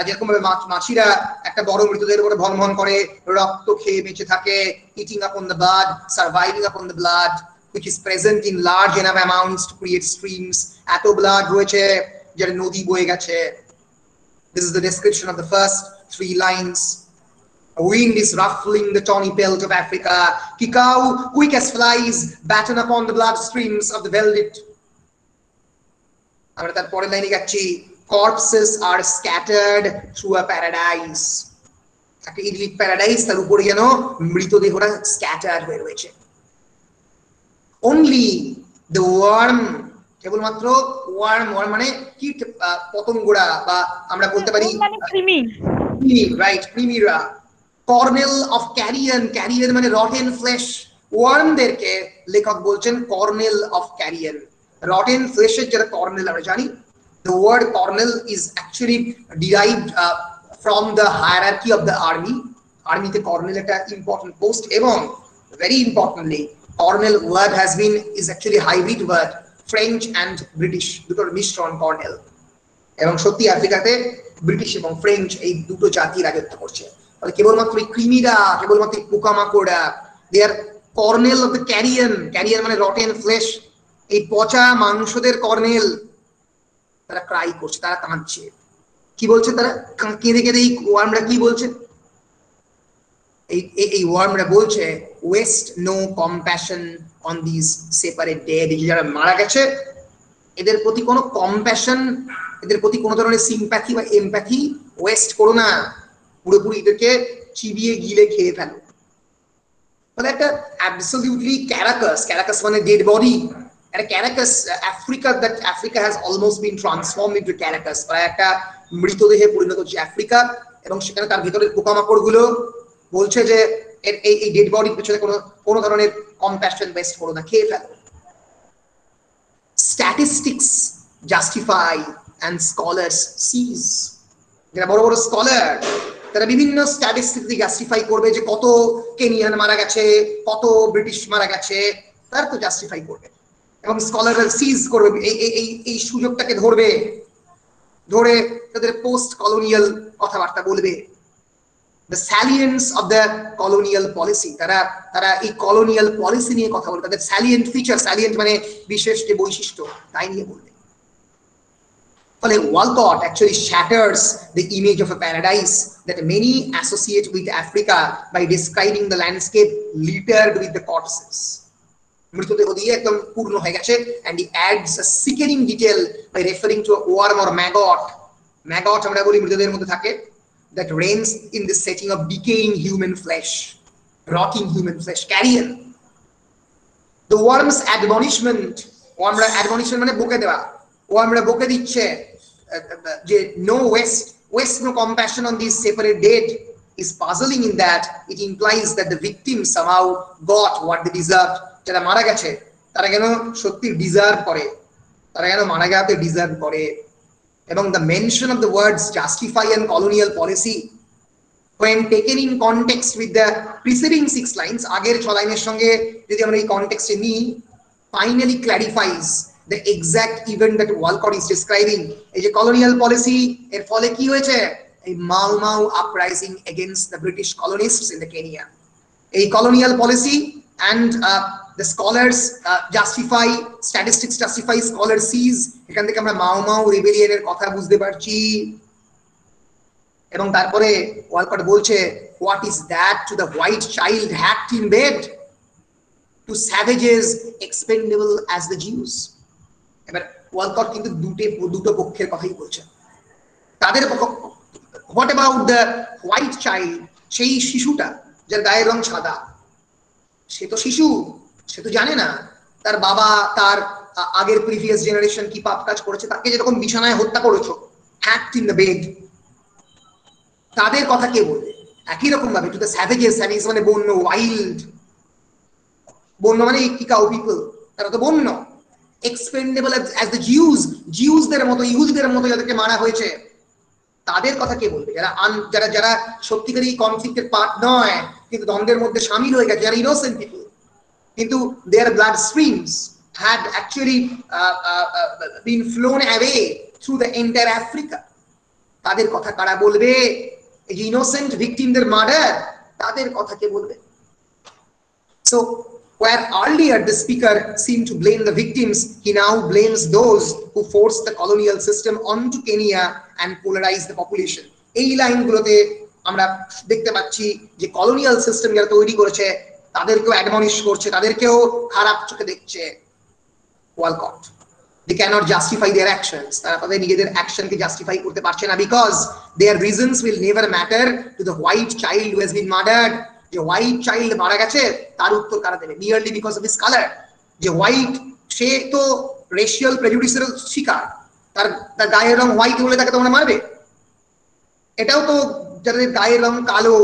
যেরকম ভাবে মাছিরা একটা বড় মৃতদেহের উপরে ভন ভন করে রক্ত খেয়ে বেঁচে থাকে, eating upon the blood, surviving upon the blood which is present in large enough amounts to create streams. এত blood রয়েছে যেটা নদী বয়ে গেছে। This is the description of the first 3 lines. A wind is ruffling the tawny pelt of Africa. Kikau, quick as flies, batten upon the blood streams of the velvet. আমরা তার পরের লাইনে যাচ্ছি, corpses are scattered through a paradise. একটা ইডলিট প্যারাডাইস, তার উপরে যেন মৃতদেহরা স্ক্যাটার হয়ে রয়েছে। Only the worm, কেবলমাত্র ওয়ার্ম, ওয়ার্ম মানে কীট, পতঙ্গরা, বা আমরা বলতে পারি কৃমি, রাইট, কৃমিরা। কর্নেল অফ ক্যারিয়ান, ক্যারিয়ান মানে রটেন ফ্লেশ, ওয়ার্মদেরকে লেখক বলছেন কর্নেল অফ ক্যারিয়ান। রটেন ফ্লেশের যেটা কর্নেল আমরা জানি, the word cornel is actually derived from the hierarchy of the army. আর্মিতে কর্নেল একটা ইম্পর্টেন্ট পোস্ট, এবং very importantly cornel word is actually hybrid word, French and British দুটোর মিশ্রণ কর্নেল। এবং সত্যি আফ্রিকাতে ব্রিটিশ এবং ফ্রেঞ্চ এই দুটো জাতি রাজত্ব করছে। কেবলমাত্র এই কৃমিরা, কেবলমাত্র পোকামাকড়া, দে আর কর্নেল অফ দ্য ক্যারিয়ান। ক্যারিয়ান মানে রটেন ফ্লেশ, এই পচা মাংসদের কর্নেল। তারা ক্রাই করছে, তারা কাঁদছে। কি বলছে তারা? কেঁদে কেঁদে এই ওয়ার্মরা কি বলছে? এই ওয়ার্মরা বলছে, waste no compassion on this separate dead. যারা মারা গেছে এদের প্রতি কোনো কম্প্যাশন, এদের প্রতি কোনো ধরনের সিম্প্যাথি বা এমপ্যাথি ওয়েস্ট করো না, পুরোপুরি এদেরকে চিবিয়ে গিলে খেয়ে ফেলো। মানে একটা অ্যাবসলিউটলি ক্যারাকাস, ক্যারাকাস মানে ডেড বডি, একটা carcass. Africa has almost been transformed into carcass, প্রায় একটা মৃতদেহে পরিণত হচ্ছে আফ্রিকা। এবং সেখানে তার ভিতরের পোকামাকড় গুলো বলছে যে এই ডেড বডির পেছনে কোনো ধরনের কম্প্যাশন ওয়েস্ট করো না, খেয়ে ফেলো। স্ট্যাটিস্টিক্স জাস্টিফাই অ্যান্ড স্কলার্স সিজ। যারা বড় বড় স্কলার, তারা বিভিন্ন স্ট্যাটিস্টিক্স জাস্টিফাই করবে যে কত কেনিয়ান মারা গেছে, কত ব্রিটিশ মারা গেছে, তার তো জাস্টিফাই করবে। এবং স্কলাররা সিজ করবে, এই সুযোগটাকে ধরে তাদের পোস্ট কলোনিয়াল কথাবার্তা বলবে। The salience of the colonial policy, তারা এই কলোনিয়াল পলিসি নিয়ে কথা বলবে, তাদের স্যালিয়েন্ট ফিচার, স্যালিয়েন্ট মানে বিশেষ যে বৈশিষ্ট্য, তাই নিয়ে বলবে। ফলে Walcott actually shatters the image of a paradise that many associate with Africa by describing the landscape littered with the corpses. মৃতদেহ দিয়ে একদম পূর্ণ হয়ে গেছে, and he adds a sickening detail by referring to a worm or maggot. Maggot আমরা বলি মৃতদেহের মধ্যে থাকে, that reigns in the setting of decaying human flesh, rotting human flesh, carrion. The worm's admonishment, wormরা admonition মানে বকে দেওয়া, wormরা বকে দিচ্ছে যে no west no compassion on these separate dead is puzzling in that it implies that the victims somehow got what they deserved. যারা মারা গেছে তারা কেন সত্যি ডিজার্ভ করে, তারা কেন মারা গেতে ডিজার্ভ করে। এবং the mention of the words justify and colonial policy when taken in context with the preceding 6 lines, আগের 6 লাইনের সঙ্গে যদি আমরা এই কনটেক্সটে নিই, finally clarifies the exact event that Walcott is describing. এই যে colonial policy এর ফলে কি হয়েছে? এই Mau Mau uprising against the British colonists in the Kenya. এই colonial policy and the scholars justify, statistics justify, scholars sees, এখান থেকে আমরা মাও মাও রিবেলিয়নের কথা বুঝতে পারছি। এবং তারপরে ওয়ালকট বলছে, what is that to the white child hacked in bed, to savages expendable as the Jews. এবার ওয়ালকট কিন্তু দুটো পক্ষের কথাই বলছে। তাদের what about the white child, সেই শিশুটা যার গায়ের রং সাদা, সে তো শিশু, সে তো জানে না তার বাবা তার আগের প্রিভিয়াস জেনারেশন কি পাপ কাজ করেছে, তাকে যেরকম বিছানায় হত্যা করেছো, হ্যাকড ইন দ্য বেড, তাদের কথা কে বলবে? একই রকম ভাবে টু দ্য স্যাভেজেস, স্যাভেজ মানে বন্য, ওয়াইল্ড, বন্য মানে কিকাউ পিপল, তারা তো বন্য। এক্সপেন্ডেবল অ্যাজ দ্য জিউসদের মতো, ইহুদিদের মতো যাদেরকে মারা হয়েছে, তাদের কথা কে বলবে? যারা যারা যারা সত্যিকারই কনফ্লিক্টের পার্ট নয়, কিন্তু দ্বন্দ্বের মধ্যে শামিল হয়ে গেছে, যারা ইনোসেন্ট পিপল, কিন্তু their blood streams had actually been flown away through the entire Africa. তাদের কথা কারা বলবে? এই যে ইনোসেন্ট ভিকটিমদের মার্ডার, তাদের কথা কে বলবে? So where earlier the speaker seemed to blame the victims, he now blames those who forced the colonial system onto Kenya and polarized the population. এই লাইনগুলোতে আমরা দেখতে পাচ্ছি যে কলোনিয়াল সিস্টেম যারা তৈরি করেছে তাদেরকেও অ্যাডমনিশ করছে, তাদেরকেও খারাপ চোখে দেখছে। Walcott, they cannot justify their actions, তারা তাদের নিজেদের অ্যাকশনকে জাস্টিফাই করতে পারছে না, because their reasons will never matter to the white child who has been murdered. যে হোয়াইট চাইল্ড মারা গেছে তার উত্তর কারা দেবে? Merely because of his colour. যে হোয়াইট, সে তো রেশিয়াল প্রেজুডিসের শিকার, তার গায়ের রং হোয়াইট বলে তাকে তোমরা মারবে? এটাও তো যাদের গায়ের রং কালো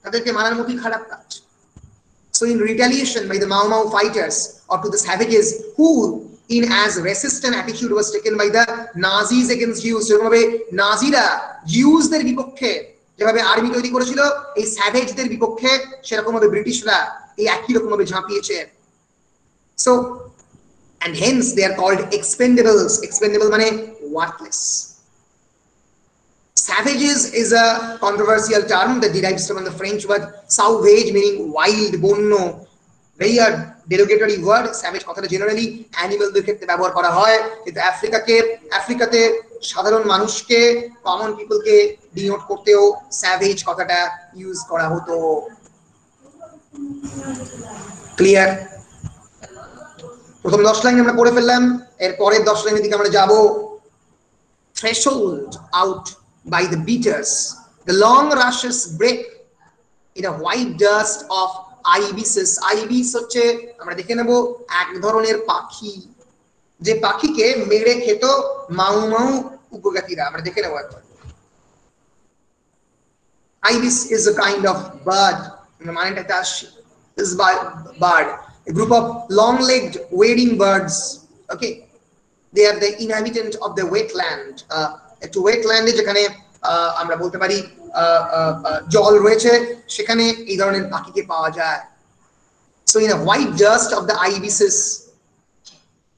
তাদেরকে মারার মতোই খারাপ কাজ। So in retaliation by the Mau Mau fighters or to the savages who in as racist an attitude was taken by the Nazis against Jews, যেভাবে নাজিরা জিউসদের বিপক্ষে যেভাবে আর্মি তৈরি করেছিল এই স্যাভেজদের বিপক্ষে, সেরকম ভাবে ব্রিটিশরা এই একই রকম ভাবে ঝাঁপিয়েছে। So and hence they are called expendables. Expendable মানে worthless. Savages is a controversial term that derives from the French word sauvage, meaning wild, bonno, very a derogatory word. Savage কথাটা জেনারেলি অ্যানিমালদের ক্ষেত্রে ব্যবহার করা হয়, কিন্তু আফ্রিকাতে সাধারণ মানুষকে, কমন পিপলকে ডিনোট করতেও স্যাভেজ কথাটা ইউজ করা হতো। ক্লিয়ার? প্রথম 10 লাইন আমরা পড়ে ফেললাম, এর পরের 10 লাইনের দিকে আমরা যাব। Threshold out by the beaters, the long rushes break in a white dust of ibises. Ibis হচ্ছে আমরা দেখে নেব এক ধরনের পাখি, যে পাখিকে মেরে খেত মাউ মাউ উপজাতিরা। আমরা দেখে নেব একবার। Ibis is a kind of bird, মানেটা তার this bird, a group of long-legged wading birds. Okay, they are the inhabitant of the wetland. একটু ওয়েটল্যান্ডে যেখানে আমরা বলতে পারি জল রয়েছে, সেখানে এই ধরনের পাখিকে পাওয়া যায়। So in a white dust of the ibises,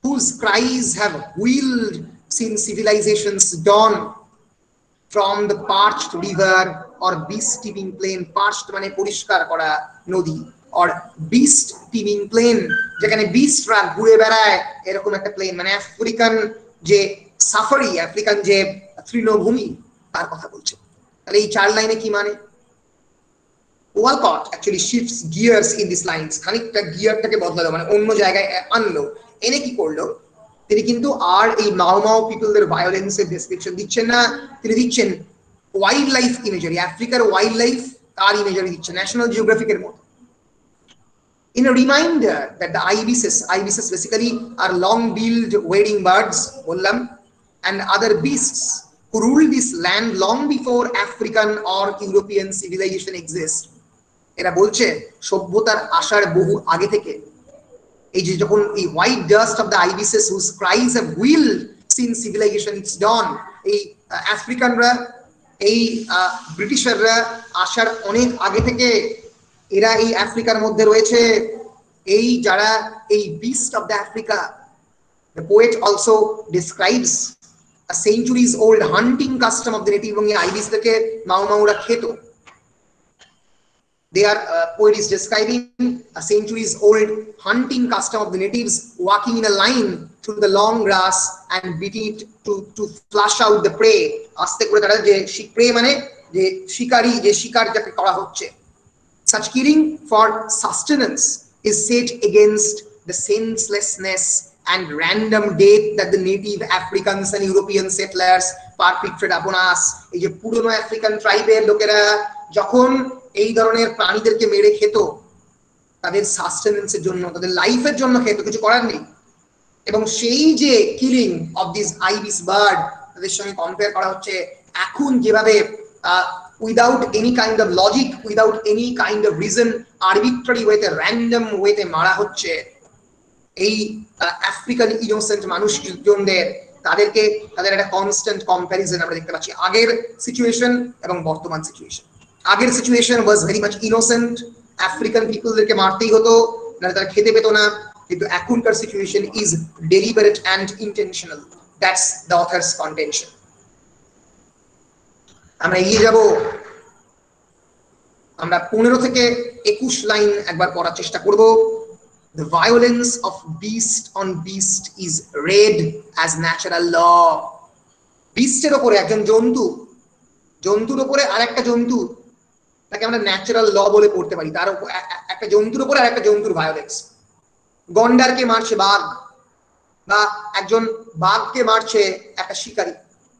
whose cries have wheeled since civilization's dawn from the parched river or beast teeming plain. Parched মানে পরিষ্কার করা নদী, or beast teeming plain যেখানে বিস্টরা ঘুরে বেড়ায়, এরকম একটা প্লেন, মানে আফ্রিকান যে সাফারি, আফ্রিকান যে তৃণভূমি, তার কথা বলছে। তাহলে এই 4 লাইনে কি মানে? Walcott actually shifts gears in these lines, খানিকটা গিয়ারটাকে বদলালো, মানে অন্য জায়গায় আনলো। এনে কি করলো? তিনি কিন্তু আর এই মাও মাও পিপলদের ভায়োলেন্সের ডেসক্রিপশন দিচ্ছেন না, তিনি দিচ্ছেন ওয়াইল্ড লাইফ ইমেজারি, আফ্রিকার ওয়াইল্ড লাইফ তার ইমেজারি দিচ্ছেন, ন্যাশনাল জিওগ্রাফিকের মতো। In a reminder that the ibises basically are long-billed wading birds, bollam, and other beasts who ruled this land long before African or European civilization exists. এরা বলছে সভ্যতার আসার বহু আগে থেকে, এই যে যখন এই white dust of the ibises whose cries have wheeled since civilization its dawn, এই আফ্রিকানরা, এই ব্রিটিশাররা আসার অনেক আগে থেকে এরা এই আফ্রিকার মধ্যে রয়েছে। এই যারা এই beast of the Africa, the poet also describes a centuries old hunting custom of the native, এবং এই আইবিসদেরকে মাও মাউরা খেত। They are poet is describing a centuries old hunting custom of the natives, walking in a line through the long grass and beating it to flush out the prey. আস্তে করে তারা যে prey মানে যে শিকারী, যে শিকার যাকে করা হচ্ছে। Such killing for sustenance is set against the senselessness and random death that the native Africans and European settlers perpetrate upon us. এই যে পুরনো আফ্রিকান ট্রাইবের লোকেরা যখন এই ধরনের প্রাণীদেরকে মেরে খেত, তাদের সাস্টেনেন্সের জন্য, তাদের লাইফের জন্য খেত, কিছু করার নেই। এবং সেই যে killing of this ibis bird, তাদের সঙ্গে কম্পেয়ার করা হচ্ছে এখন যেভাবে without any kind of logic, without any kind of reason, arbitrary ওয়েতে, র্যান্ডম ওয়েতে মারা হচ্ছে এই আফ্রিকান ইনোসেন্ট মানুষজনদের, তাদেরকে তাদের একটা কনস্ট্যান্ট কম্প্যারিজন আমরা দেখতে পাচ্ছি আগের সিচুয়েশন এবং বর্তমান সিচুয়েশন। আগের situation was very much innocent, African পিপলদেরকে মারতেই হতো, নাহলে তারা খেতে পেত না, কিন্তু এখনকার situation is deliberate and intentional. That's the author's contention. আমরা এগিয়ে যাব, আমরা 15 থেকে 21 লাইন একবার পড়ার চেষ্টা করব। The violence of beast on beast is read as natural law. বিস্টের উপরে একজন জন্তু, জন্তুর উপরে আরেকটা জন্তু, তাকে আমরা ন্যাচারাল ল বলে পড়তে পারি। তার একটা জন্তুর উপরে আর একটা জন্তুর ভায়োলেন্স। গন্ডারকে মারছে বাঘ, বা একজন বাঘকে মারছে একটা শিকারী,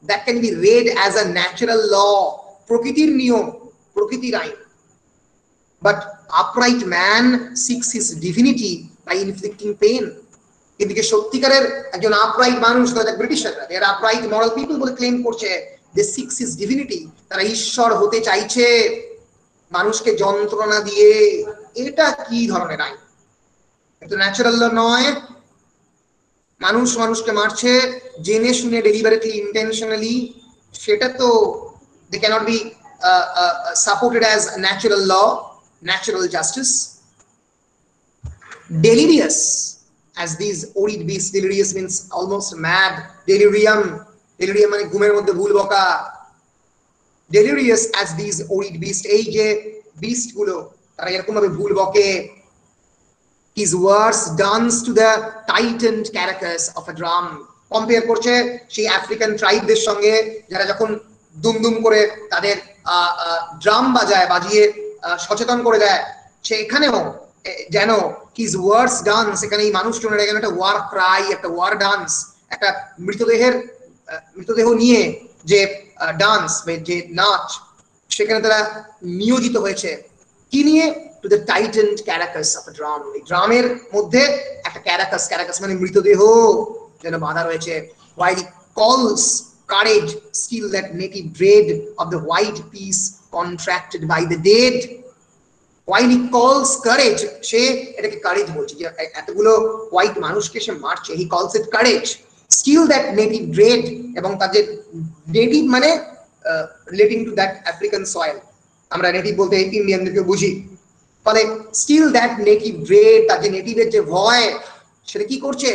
that can be read as a natural law, প্রকৃতির নিয়ম, প্রকৃতির আইন। But upright man seeks his divinity by inflicting pain. কিন্তু সত্যিকারের একজন আপরাইট মানুষ, ব্রিটিশাররা, they are upright moral people বলে ক্লেম করছে, they seeks his divinity, তারা ঈশ্বর হতে চাইছে মানুষকে যন্ত্রণা দিয়ে। এটা কি ধরনের আইন? এটা ন্যাচারাল ল নয়। মানুষ মানুষকে মারছে জেনে শুনে, ডেলিবারেটলি, ইন্টেনশনালি, সেটা তো they cannot be supported as natural law, natural justice. Delirious as these orid beasts, delirious means almost mad, delirium, delirium মানে ঘুমের মধ্যে ভুল বকা। Delirious as these orid beasts, এই যে বিস্ট গুলো তারা এরকম ভাবে ভুল বকে। His words dance to the tightened carcass of a drum. Compare করছে সেই আফ্রিকান ট্রাইবদের সঙ্গে যারা যখন দুমদুম করে তাদের ড্রাম বাজিয়ে সচেতন করে দেয়, সেখানেও যেন হিজ ওয়ার্ডস ডান্স, এখানে এই মানুষজনের এখানে একটা ওয়ার ক্রাই, একটা ওয়ার ডান্স, একটা মৃতদেহ নিয়ে যে ডান্স, যে নাচ, সেখানে তারা নিয়োজিত হয়েছে। কি নিয়ে? To the tightened carcass of a drum. এই ড্রামের মধ্যে একটা ক্যারাকাস, ক্যারাকাস মানে মৃতদেহ যেন বাঁধা রয়েছে। while he calls courage still that native dread of the white peace contracted by the dead. while he calls courage, সে এটাকে কারেজ বলছে, যে এতগুলো হোয়াইট মানুষকে সে মারছে, he calls it courage, still that native dread, এবং তাদের নেটিভ মানে relating to that African soil, আমরা নেটিভ বলতে ইন্ডিয়ানদেরকে বুঝি। ফলে স্টিল দ্যাট নেটিভ ড্রেড, তার যে নেটিভের যে ভয়, সেটা কি করছে?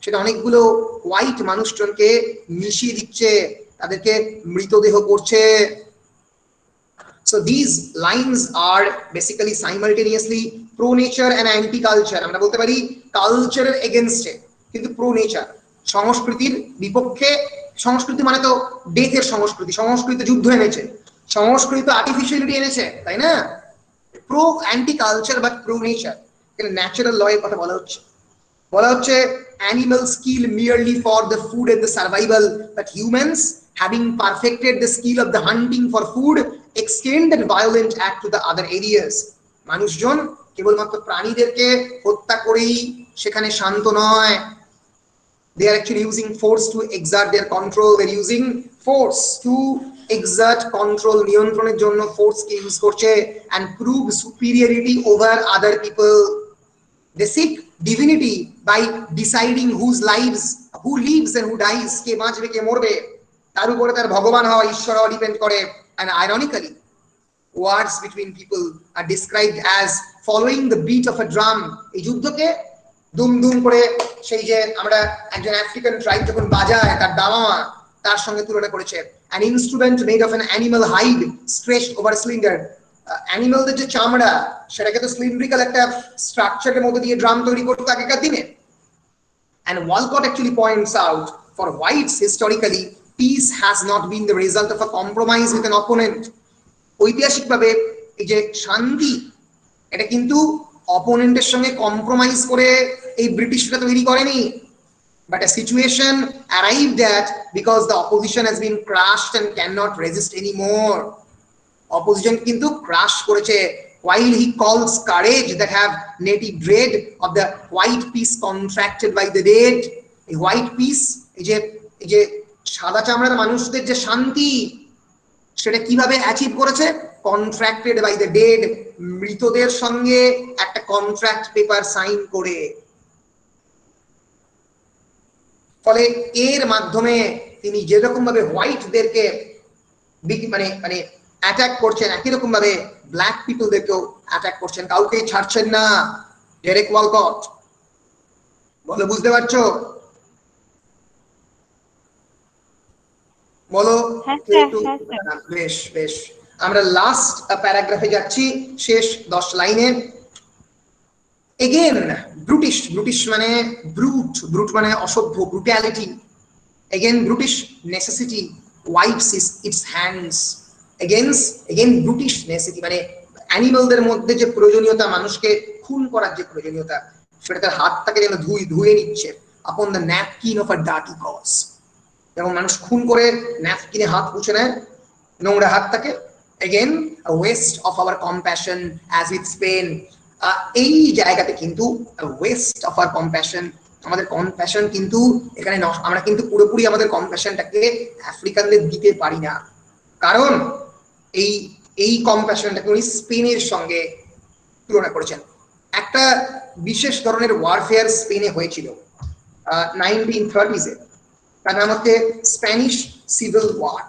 সেটা অনেকগুলো হোয়াইট মানুষজনকে মিশিয়ে দিচ্ছে, তাদেরকে মৃতদেহ করছে। So these lines are basically simultaneously pro nature and anti culture. আমরা বলতে পারি কালচারের এগেইনস্টে কিন্তু প্রো নেচার, সংস্কৃতির বিপক্ষে। সংস্কৃতি মানে তো ডেথের সংস্কৃতি, সংস্কৃতি যুদ্ধ এনেছে, সংস্কৃতি আর্টিফিশিয়ালিটি এনেছে, তাই না? Pro anti culture but pro nature. এখানে ন্যাচারাল ল এর কথা বলা হচ্ছে animals kill merely for the food and the survival, but humans, having perfected the skill of the hunting for food, extend that violent act to the other areas. মানুষজন কেবলমাত্র প্রাণীদেরকে হত্যা করেই সেখানে শান্ত নয়। They are actually using force to exert their control. They're using force to exert control, নিয়ন্ত্রণের জন্য ফোর্সকে ইউজ করছে, and prove superiority over other people. They seek divinity by deciding who lives and who dies, কে বাঁচবে কে মরবে, তার উপরে তার ভগবান হওয়া, ঈশ্বর হওয়া ডিপেন্ড করে। And ironically, wars between people are described as following the beat of a drum. এই যুদ্ধকে দুমদুম করে সেই যে আমরা একজন আফ্রিকান ট্রাইব যখন বাজায় তার দামামা, তার সঙ্গে তুলনা করেছে। an instrument made of an animal hide stretched over a cylinder. অ্যানিমালদের যে চামড়া, সেটাকে তো সিলিন্ড্রিক্যাল একটা স্ট্রাকচারের মধ্যে দিয়ে ড্রাম তৈরি করতে আগেকার দিনে। and Walcott actually points out, for whites historically peace has not been the result of a compromise with an opponent. ঐতিহাসিকভাবে এই যে শান্তি, এটা কিন্তু অপোনেন্টের সঙ্গে কম্প্রোমাইজ করে এই ব্রিটিশরা তৈরি করেনি, but a situation arrived at because the opposition has been crushed and cannot resist anymore. Opposition কিন্তু ক্রাশ করেছে। while he calls courage that have native dread of the white peace contracted by the dead. এই হোয়াইট পিস, এই যে সাদা চামড়ার মানুষদের যে শান্তি, সেটা কিভাবে অ্যাচিভ করেছে? কন্ট্রাক্টেড বাই দ্য ডেড, মৃতদের সঙ্গে একটা কন্ট্রাক্ট পেপার সাইন করে। ফলে এর মাধ্যমে তিনি যেরকম ভাবে হোয়াইটদেরকে মানে মানে অ্যাটাক করছেন, একই রকম ভাবে ব্ল্যাক পিপলদেরকেও অ্যাটাক করছেন, কাউকেই ছাড়ছেন না। ডেরেক ওয়ালকট, বলো বুঝতে পারছো? বলো। বেশ বেশ, আমরা লাস্ট প্যারাগ্রাফে যাচ্ছি, শেষ 10 লাইনে। এগেন ব্রুটিশ, ব্রুটিশ মানে ব্রুট, ব্রুট মানে অসভ্য, brutality. Again brutish necessity wipes its hands again brutish necessity মানে অ্যানিমালদের মধ্যে যে প্রয়োজনীয়তা, মানুষকে খুন করার যে প্রয়োজনীয়তা, সেটা তার হাতটাকে যেন ধুয়ে নিচ্ছে upon the napkin of a dirty cause. যেমন মানুষ খুন করে ন্যাপকিনে হাত মুছে নেয় নোংরা হাতটাকে। Again West of our compassion as with Spain. এই জায়গাতে কিন্তু ওয়েস্ট অফ আওয়ার কম্প্যাশন, আমাদের কম্প্যাশন কিন্তু এখানে আমরা কিন্তু পুরোপুরি আমাদের কম্প্যাশনটাকে আফ্রিকানদের দিতে পারি না, কারণ এই কম্প্যাশনটাকে উনি স্পেনের সঙ্গে তুলনা করেছেন। একটা বিশেষ ধরনের ওয়ারফেয়ার স্পেনে হয়েছিল 1930s এ, তার নাম হচ্ছে স্প্যানিশ সিভিল ওয়ার।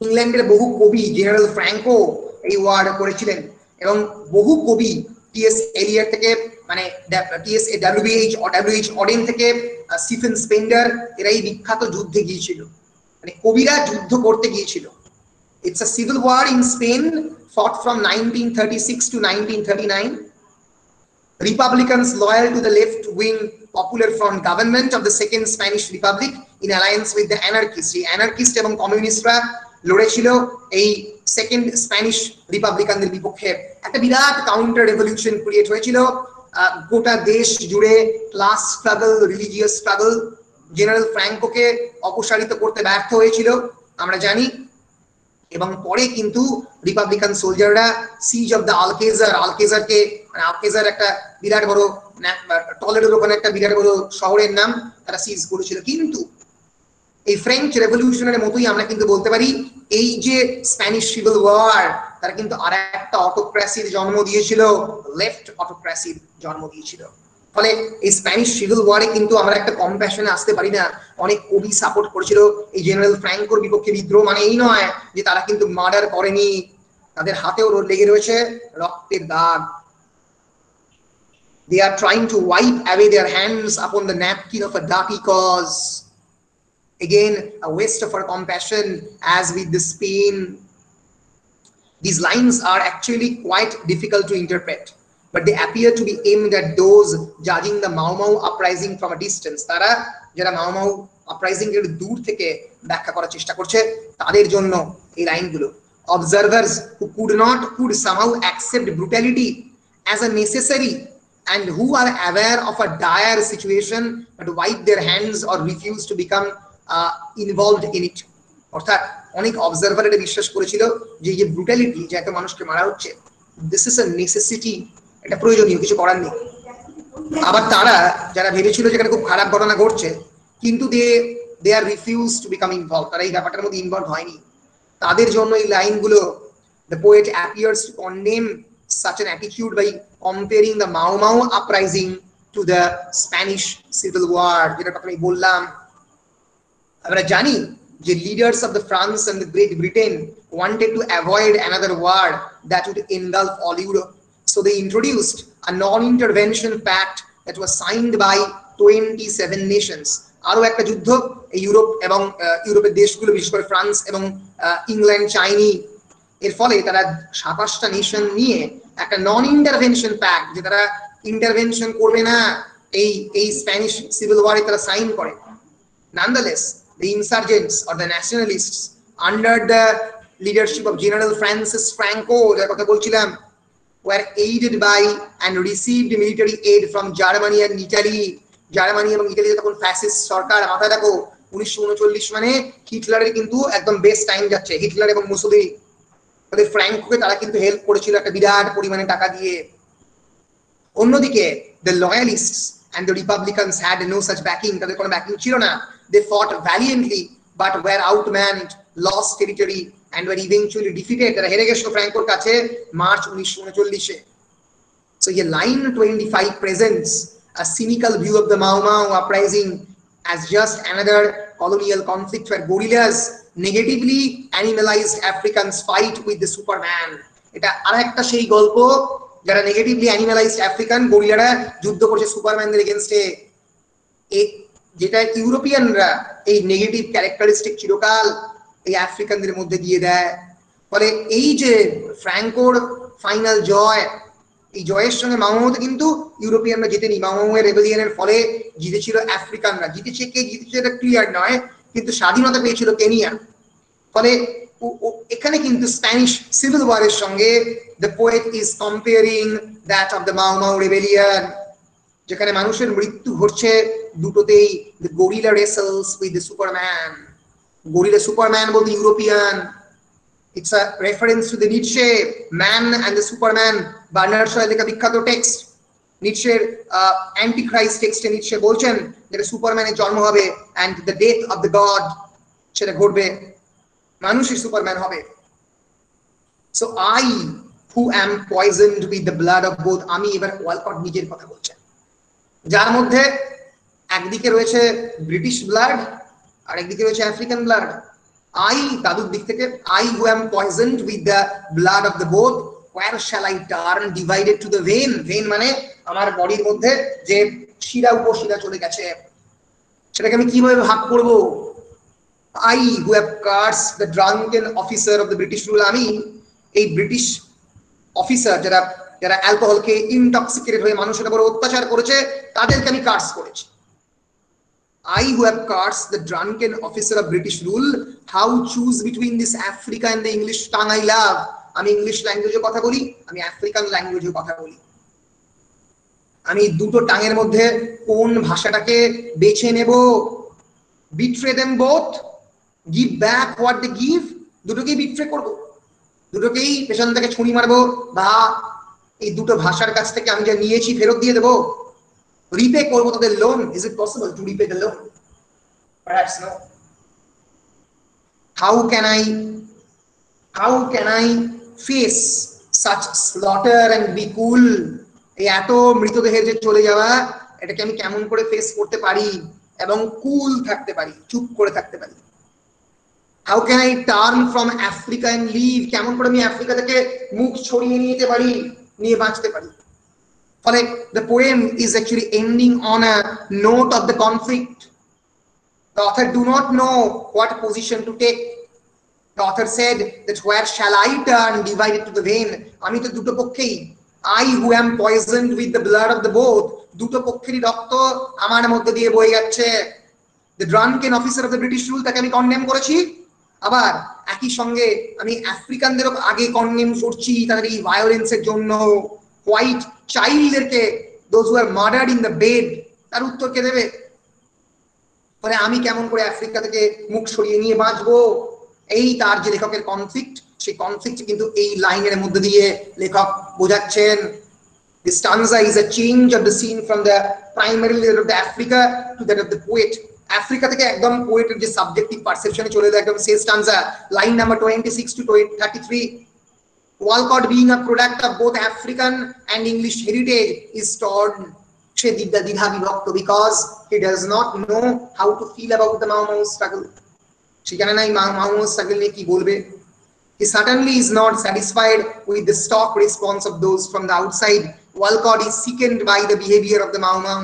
ইংল্যান্ডের বহু কবি জেনারেল ফ্র্যাঙ্কো এই ওয়ার করেছিলেন, এবং বহু কবি টিএস এলিয়ট থেকে মানে টিএস ডব্লিউএইচ অডেন থেকে স্টিফেন স্পেন্ডার, এরা এই বিখ্যাত যুদ্ধে গিয়েছিল, মানে কবিরা যুদ্ধ করতে গিয়েছিল। It's a civil war in Spain fought from 1936 to 1939. Republicans loyal to the left-wing Popular Front government of the Second Spanish Republic in alliance with the anarchists. The anarchist এবং কমিউনিস্টরা লড়েছিল এই সেকেন্ড স্প্যানিশ রিপাবলিকানদের বিপক্ষে। একটা বিরাট কাউন্টার রেভলিউশন ক্রিয়েট হয়েছিল গোটা দেশ জুড়ে। Class struggle, religious struggle, general ফ্র্যাঙ্কোকে অপসারিত করতে ব্যর্থ হয়েছিল আমরা জানি। এবং পরে কিন্তু রিপাবলিকান সোলজাররা সিজ অফ দ্য আলকেজারকে, মানে আলকেজার একটা বিরাট বড় টলেডোর ওখানে একটা বিরাট বড় শহরের নাম, তারা সিজ করেছিল। কিন্তু এই ফ্রেঞ্চ রেভলিউশনের মতোই আমরা কিন্তু বলতে পারি এই যে স্প্যানিশ সিভিল ওয়ার, তারা কিন্তু আর একটা অটোক্রেসির জন্ম দিয়েছিল, লেফট অটোক্রেসির জন্ম দিয়েছিল। ফলে এই স্প্যানিশ সিভিল ওয়ারে কিন্তু আমরা একটা কম্প্যাশনে আসতে পারি না। অনেক কবি সাপোর্ট করেছিল এই জেনারেল ফ্র্যাঙ্কোর বিপক্ষে বিদ্রোহ, মানে এই নয় যে তারা কিন্তু মার্ডার করেনি, তাদের হাতেও লেগে রয়েছে রক্তের দাগ। They are trying to wipe away their hands upon the napkin of a dirty cause. Again, a waste of our compassion as with the Spain. These lines are actually quite difficult to interpret, but they appear to be aimed at those judging the Mau Mau uprising from a distance. তারা যারা Mau Mau uprising এর দূর থেকে ব্যাখ্যা করার চেষ্টা করছে, তাদের জন্য এই লাইনগুলো। Observers who could somehow accept brutality as a necessary and who are aware of a dire situation but wipe their hands or refuse to become involved in it. অর্থাৎ অনেক অবজারভার এটা বিশ্বাস করেছিল যে এই ব্রুটালিটি, যে একটা মানুষকে মারা হচ্ছে, দিস ইজ আ নেসেসিটি, এটা প্রয়োজনীয়, কিছু করার নেই। আবার তারা যারা ভেবেছিল যে এখানে খুব খারাপ ঘটনা ঘটছে, কিন্তু দে আর রিফিউজ টু বিকাম ইনভলভ, তারা এই ব্যাপারটার মধ্যে ইনভলভ হয়নি, তাদের জন্য এই লাইনগুলো। The poet appears to condemn such an attitude by comparing the Mau Mau uprising to the Spanish Civil War, যেটা কথা আমি বললাম। আমরা জানি যে leaders of the France and the Great Britain wanted to avoid another war that would engulf all Europe, so they introduced a non-intervention pact that was signed by 27 nations. আরো একটা যুদ্ধ এই ইউরোপ এবং ইউরোপের দেশগুলো, বিশেষ করে ফ্রান্স এবং ইংল্যান্ড চাইনি, এর ফলে তারা 27টা নেশন নিয়ে একটা নন ইন্টারভেনশন প্যাক্ট, যে তারা ইন্টারভেনশন করবে না এই স্প্যানিশ সিভিল ওয়ারে, তারা সাইন করে। Nonetheless, the insurgents or the nationalists under the leadership of General Francis Franco, যার কথা বলছিলাম, were aided by and received military aid from Germany and Italy. Germany এবং ইতালিতে তখন ফ্যাসিস্ট সরকার। মাথায় রাখো 1939 মানে হিটলারের কিন্তু একদম বেস্ট টাইম যাচ্ছে, হিটলার এবং মুসোলিনি। তাদের ফ্র্যাঙ্কোকে তারা কিন্তু হেল্প করেছিল একটা বিরাট পরিমাণে টাকা দিয়ে। অন্যদিকে the loyalists and the Republicans had no such backing, তাদের কোনো ব্যাকিং ছিল না। They fought valiantly but were outmanned, lost territory and were eventually defeated. তারা হেরে গেছিল ফ্র্যাঙ্কোর কাছে March 1939-এ। So here line 25 presents a cynical view of the Mau Mau uprising as just another colonial conflict where gorillas negatively animalized Africans fight with the Superman. এটা আরেকটা সেই গল্প যারা নেগেটিভলি অ্যানিমালাইজড আফ্রিকান গরিলারা যুদ্ধ করছে সুপারম্যানদের এগেইনস্টে, যেটা ইউরোপিয়ানরা এই নেগেটিভ ক্যারেক্টারিস্টিক চিরকাল এই আফ্রিকানদের মধ্যে দিয়ে দেয়। ফলে এই যে ফ্র্যাঙ্কোর ফাইনাল জয়, এই জয়ের সঙ্গে মাওমাওতে কিন্তু ইউরোপিয়ানরা জিতেনি, মাওমাওয়ের রেবেলিয়নের ফলে জিতেছিল আফ্রিকানরা। জিতেছে কে জিতেছে এটা ক্লিয়ার নয়, কিন্তু স্বাধীনতা পেয়েছিল কেনিয়া। ফলে এখানে কিন্তু স্প্যানিশ সিভিল ওয়ারের সঙ্গে the poet is comparing that of the Mau Mau rebellion, যেখানে মানুষের মৃত্যু ঘটছে দুটোতেই। The gorilla wrestles with the superman. Gorilla superman বলতে European. It's a reference to the Nietzsche Man and the Superman, Bernard শয়ের লেখা বিখ্যাত টেক্সট। নিটশের অ্যান্টিক্রাইস্ট টেক্সটে নিটশে বলছেন যেটা সুপারম্যানের জন্ম হবে and the death of the god, সেটা ঘটবে, মানুষই সুপারম্যান হবে। So I who am poisoned with the blood of both, আমি এবার ওয়ালকট নিজের কথা বলছেন, যার মধ্যে একদিকে রয়েছে ব্রিটিশ ব্লাড আর একদিকে রয়েছে আফ্রিকান ব্লাড। I দাদুর দিক থেকে I who am poisoned with the blood of the both, where shall I turn divided to the vein? vein মানে আমার বডির মধ্যে যে শিরা উপশিরা চলে গেছে, সেটাকে আমি কিভাবে ভাগ করব? I who have cursed the drunken officer of the British rule, আমি এই ব্রিটিশ অফিসার যারা যারা অ্যালকোহলকে ইনটক্সিকেটেড হয়ে মানুষের উপর অত্যাচার করেছে তাদেরকে আমি কার্স করেছি। I who have cursed the drunken officer of British rule, how choose between this Africa and the English tongue I love? আমি ইংলিশ ল্যাঙ্গুয়েজে কথা বলি, আমি আফ্রিকান ল্যাঙ্গুয়েজে কথা বলি। আমি দুটো টাঙের মধ্যে কোন ভাষাটাকে বেছে নেব? Betray them both, give back what they give, দুটোকেই বিট্রে করব, দুটোকেই পেছন থেকে ছুরি মারবো, বা এই দুটো ভাষার কাছ থেকে আমি যা নিয়েছি ফেরত দিয়ে দেবো, রিপে করবো তাদের loan? Is it possible to repay the loan? Perhaps no. How can I face such slaughter and be cool? এই এত মৃতদেহের যে চলে যাওয়া, এটাকে আমি কেমন করে ফেস করতে পারি এবং কুল থাকতে পারি, চুপ করে থাকতে পারি? How can I turn from Africa and leave? কেমন করে আমি আফ্রিকা থেকে মুখ ছড়িয়ে নিতে পারি, নিয়ে বাঁচতে পারি? ফলে the poem is actually ending on a note of the conflict. The author do not know what position to take. The author said that where shall I turn divided to the vein? আমি তো দুটো পক্ষেই, I who am poisoned with the blood of the both, দুটো পক্ষেরই রক্ত আমার মধ্যে দিয়ে বয়ে যাচ্ছে। The drunken officer of the British rule, তাকে আমি কন্ডেম করেছি, আবার একই সঙ্গে আমি আফ্রিকানদেরও আগে কন্ডেম করছি তাদের এই ভায়োলেন্সের জন্য। হোয়াইট চাইল্ডদেরকে, those who are murdered in the bed, তার উত্তর কে দেবে? ফলে আমি কেমন করে আফ্রিকা থেকে মুখ সরিয়ে নিয়ে বাঁচবো? এই তার যে লেখকের কনফ্লিক্ট, সেই কনফ্লিক্ট কিন্তু এই লাইনের মধ্যে দিয়ে লেখক বোঝাচ্ছেন। This stanza is a change of the scene from the primary of the Africa to that of the poet. Africa থেকে একদম পোয়েটের যে সাবজেক্টিভ পারসেপশনে চলে যায় একদম শেষ stanza, line number 26 to 33. Walcott, being a product of both African and English heritage, is torn, সে দ্বিধা বিভক্ত, because he does not know how to feel about the Mau Mau struggle. সে জানে না এই Mau Mau struggle নিয়ে কি বলবে। He certainly is not satisfied with the stock response of those from the outside. Walcott is sickened by the behavior of the Mau Mau,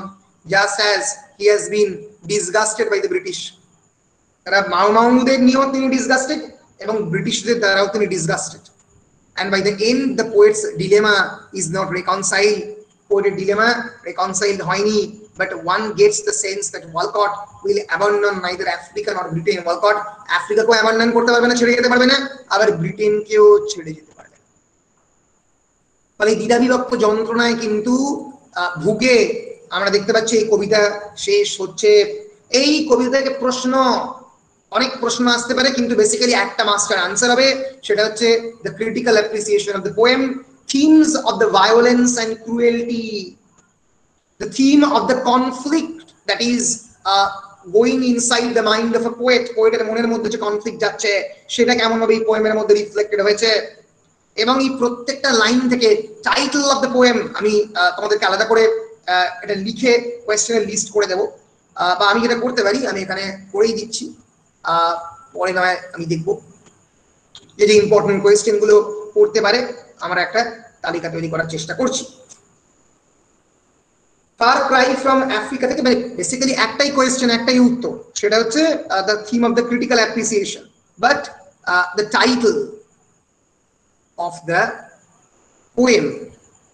just as he has been disgusted by the British. তারা Mau Mauদের নিয়েও তিনি disgusted এবং ব্রিটিশদের দ্বারাও তিনি disgusted. And by the end, the poet's dilemma is not reconciled. Poet's dilemma reconciled হয়নি, but one gets the sense that Walcott will abandon neither Africa nor Britain. Walcott আফ্রিকাকেও abandon করতে পারবে না, ছেড়ে যেতে পারবে না, আবার ব্রিটেনকেও ছেড়ে যেতে পারবে না। ফলে দ্বিধা বিভক্ত যন্ত্রণায় কিন্তু ভুগে আমরা দেখতে পাচ্ছি এই কবিতা শেষ হচ্ছে। এই কবিতা থেকে প্রশ্ন, অনেক প্রশ্ন আসতে পারে, কিন্তু বেসিক্যালি একটা মাস্টার আনসার হবে, সেটা হচ্ছে the critical appreciation of the poem, themes of the violence and cruelty, the theme of the conflict that is going inside the mind of a poet. পোয়েটের মনের মধ্যে যে কনফ্লিক্ট যাচ্ছে সেটা কেমন ভাবে এই পোয়েমের মধ্যে রিফ্লেক্টেড হয়েছে। এবং এই প্রত্যেকটা লাইন থেকে টাইটেল অফ দ্য পোয়েম আমি তোমাদেরকে আলাদা করে এটা লিখে কোয়েশ্চেনের লিস্ট করে দেবো। বা আমি যেটা করতে পারি আমি এখানে করেই দিচ্ছি, পরে নয় আমি দেখব যে যে ইম্পর্টেন্ট কোয়েশ্চেন গুলো করতে পারে আমরা একটা তালিকা তৈরি করার চেষ্টা করছি। ফার ক্রাই ফ্রম আফ্রিকা থেকে মানে বেসিক্যালি একটাই কোয়েশ্চেন একটাই উত্তর, সেটা হচ্ছে the theme of the critical appreciation, but the title of the poem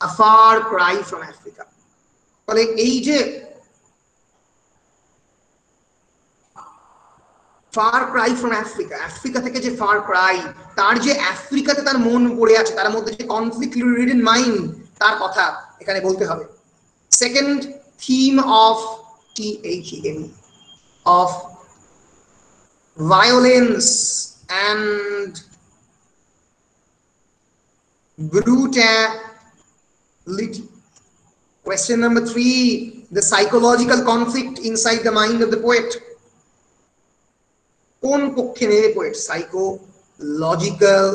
a far cry from Africa. ফলে এই যে fur cry from Africa, Africa থেকে যে ফার ক্রাই, তার যে আফ্রিকাতে তার মন পড়ে আছে, তার মধ্যে যে কনফ্লিক্ট রিডেন মাইন্ড, তার কথা এখানে বলতে হবে। Second theme of THEM of violence and brutality. Question number 3, the psychological conflict inside the mind of the poet. কোন পক্ষে নেবে poet? Psychological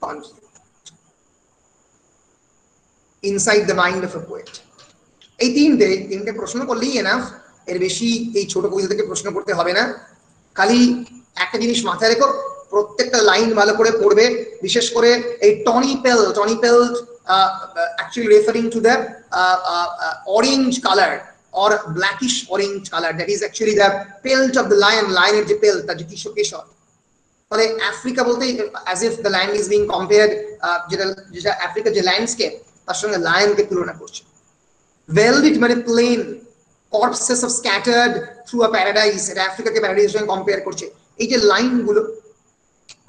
conflict inside the mind of a poet. এই তিনটে প্রশ্ন করলেই এনাফ, এর বেশি এই ছোট কবিতা থেকে প্রশ্ন করতে হবে না। খালি একটা জিনিস মাথায় রেখো, প্রত্যেকটা লাইন ভালো করে পড়বে, বিশেষ করে এই টনি পেল actually referring to the orange color or blackish orange color, that is actually the pelt of the lion, lioner যে pelt তার যে কেশর। ফলে আফ্রিকা বলতে as if the land is being compared, যেটা আফ্রিকার যে ল্যান্ডস্কেপ তার সঙ্গে লায়নকে তুলনা করছে। velvet মানে plane, corpses of scattered through a paradise, এটা আফ্রিকাকে প্যারাডাইসের সঙ্গে কম্পেয়ার করছে। এই যে লাইনগুলো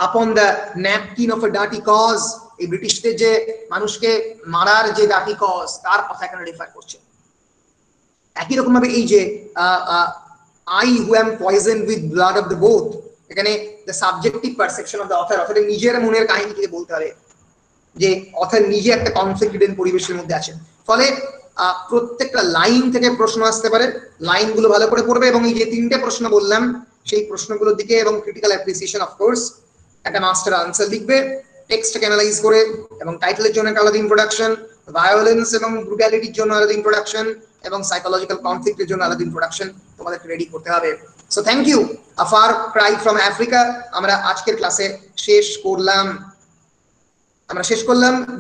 upon the napkin of a dirty cause, এই ব্রিটিশদের যে মানুষকে মারার যে ডার্টি কজ তার কথা এখানে রেফার করছে। একই রকম ভাবে এই যে I who am poisoned with blood of the both, এখানে the subjective perception of the author, অথবা নিজের মনের কাহিনীকে বলতে হবে যে অথর নিজে একটা কনফ্লিক্টেড পরিবেশের মধ্যে আছেন। ফলে প্রত্যেকটা লাইন থেকে প্রশ্ন আসতে পারে, লাইনগুলো ভালো করে পড়বে এবং এই যে তিনটে প্রশ্ন বললাম সেই প্রশ্নগুলোর দিকে এবং ক্রিটিক্যাল অ্যাপ্রিসিয়েশন অফকোর্স একটা মাস্টার আনসার লিখবে টেক্সটকে অ্যানালাইজ করে, এবং টাইটেলের জন্য একটা আলাদা ইন্ট্রোডাকশন, ভায়োলেন্স এবং ব্রুটালিটির জন্য আলাদা ইন্ট্রোডাকশন, এবং সাইকোলজিক্যাল কনফ্লিক্টের জন্য আলাদা ইন্ট্রোডাকশন তোমাদেরকে রেডি করতে হবে। So thank you. A far cry from Africa আমরা আজকের ক্লাসে শেষ করলাম।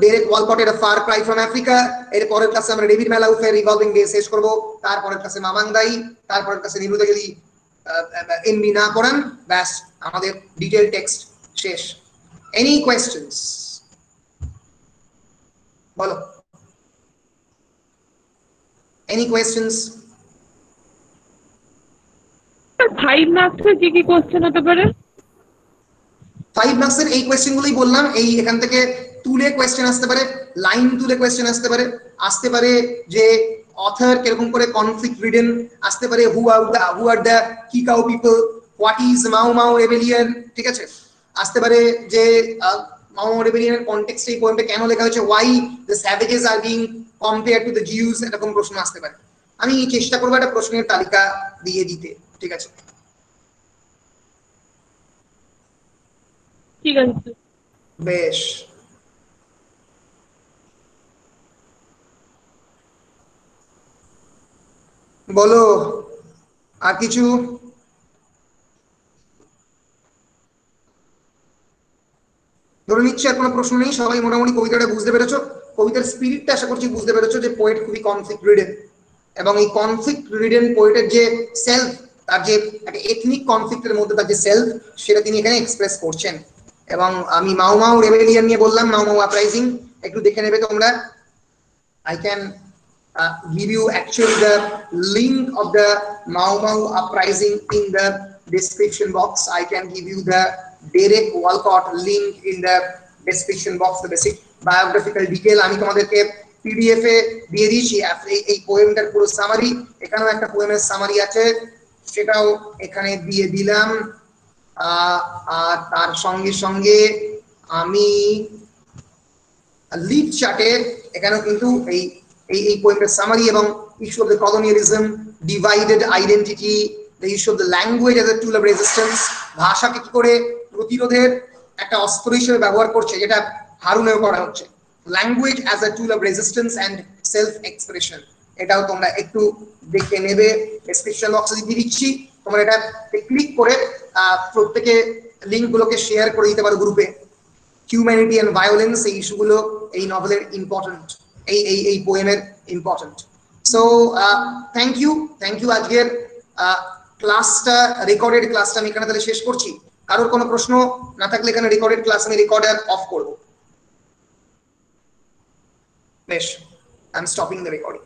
ডেরেক ওয়ালকটের a far cry from Africa. এর পরের ক্লাসে আমরা ডেভিড ম্যালাউফের রিভলভিং ডে শেষ করব। তারপরের ক্লাসে মামাংদাই, তারপরের ক্লাসে নিরুদা যদি এমবি না করান ব্যাস আমাদের ডিটেইল টেক্সট শেষ। Any questions? বলো, any questions? 5 মার্কস এর কি কোশ্চেন হতে পারে? 5 মার্কস এর এই কোশ্চেন গুলোই বললাম। এই এখান থেকে তুলে কোশ্চেন আসতে পারে, লাইন তুলে কোশ্চেন আসতে পারে যে অথর কিরকম করে কনফ্লিক্ট রিডেন, আসতে পারে who are the Kikuyu people, what is Mau Mau rebellion, ঠিক আছে, আসতে পারে যে মাও মাও রেবেলিয়নের কনটেক্সটে এই পোয়েমটা কেন লেখা হয়েছে, why the savages are being compared to the Jews, এরকম প্রশ্ন আসতে পারে। আমি চেষ্টা করবো একটা প্রশ্নের তালিকা দিয়ে দিতে, ঠিক আছে? ঠিক আছে, বেশ। বলো আর কিছু? ধরে নিচ্ছি আর কোনো প্রশ্ন নেই, সবাই মোটামুটি কবিতাটা বুঝতে পেরেছো, কবিতার স্পিরিটটা আশা করছি বুঝতে পেরেছো যে পোয়েট খুবই কনফ্লিক্ট রিডেন, এবং এই কনফ্লিক্ট রিডেন পোয়েটের যে সেলফ, তার যে একটা এথনিক কনফ্লিক্টের মধ্যে তার যে সেলফ, সেটা তিনি এখানে এক্সপ্রেস করছেন। এবং আমি মাও মাও রেবেলিয়ন নিয়ে বললাম, মাও মাও আপরাইজিং একটু দেখে নেবে তোমরা। I can give you actually the link of the Mau Mau uprising in the description box. I can give you the Derek Walcott link in the description box, the basic biographical detail আমি তোমাদেরকে PDF এ দিয়ে দিয়েছি। এই পোয়েমটার পুরো সামারি, এখানেও একটা পোয়েমের সামারি আছে, সেটাও এখানে দিয়ে দিলাম। আর তার সঙ্গে সঙ্গে আমি লিড চার্টে এখানেও কিন্তু এই পোয়েমের সামারি এবং issue of the colonialism, divided identity, the issue of the language as a tool of resistance, ভাষাকে কি করে প্রতিরোধের একটা অস্ত্র হিসেবে ব্যবহার করছে, যেটা হারুনেও করা হচ্ছে, language as a tool of resistance and self expression, এটাও তোমরা একটু দেখে নেবে, ডেসক্রিপশন বক্সে দিয়ে দিচ্ছি, তোমরা এটা ক্লিক করে প্রত্যেকে লিংকগুলোকে শেয়ার করে দিতে পারো গ্রুপে। হিউম্যানিটি এন্ড ভায়োলেন্স, এই ইস্যুগুলো এই নভেলের ইম্পর্টেন্ট, এই পোয়েমের ইম্পর্টেন্ট। সো থ্যাংক ইউ আজকের ক্লাসটা, রেকর্ডেড ক্লাসটা আমি এখানে তাহলে শেষ করছি। কারোর কোনো প্রশ্ন না থাকলে এখানে রেকর্ডেড ক্লাস আমি রেকর্ডার অফ করব। বেশ, I am stopping the recording.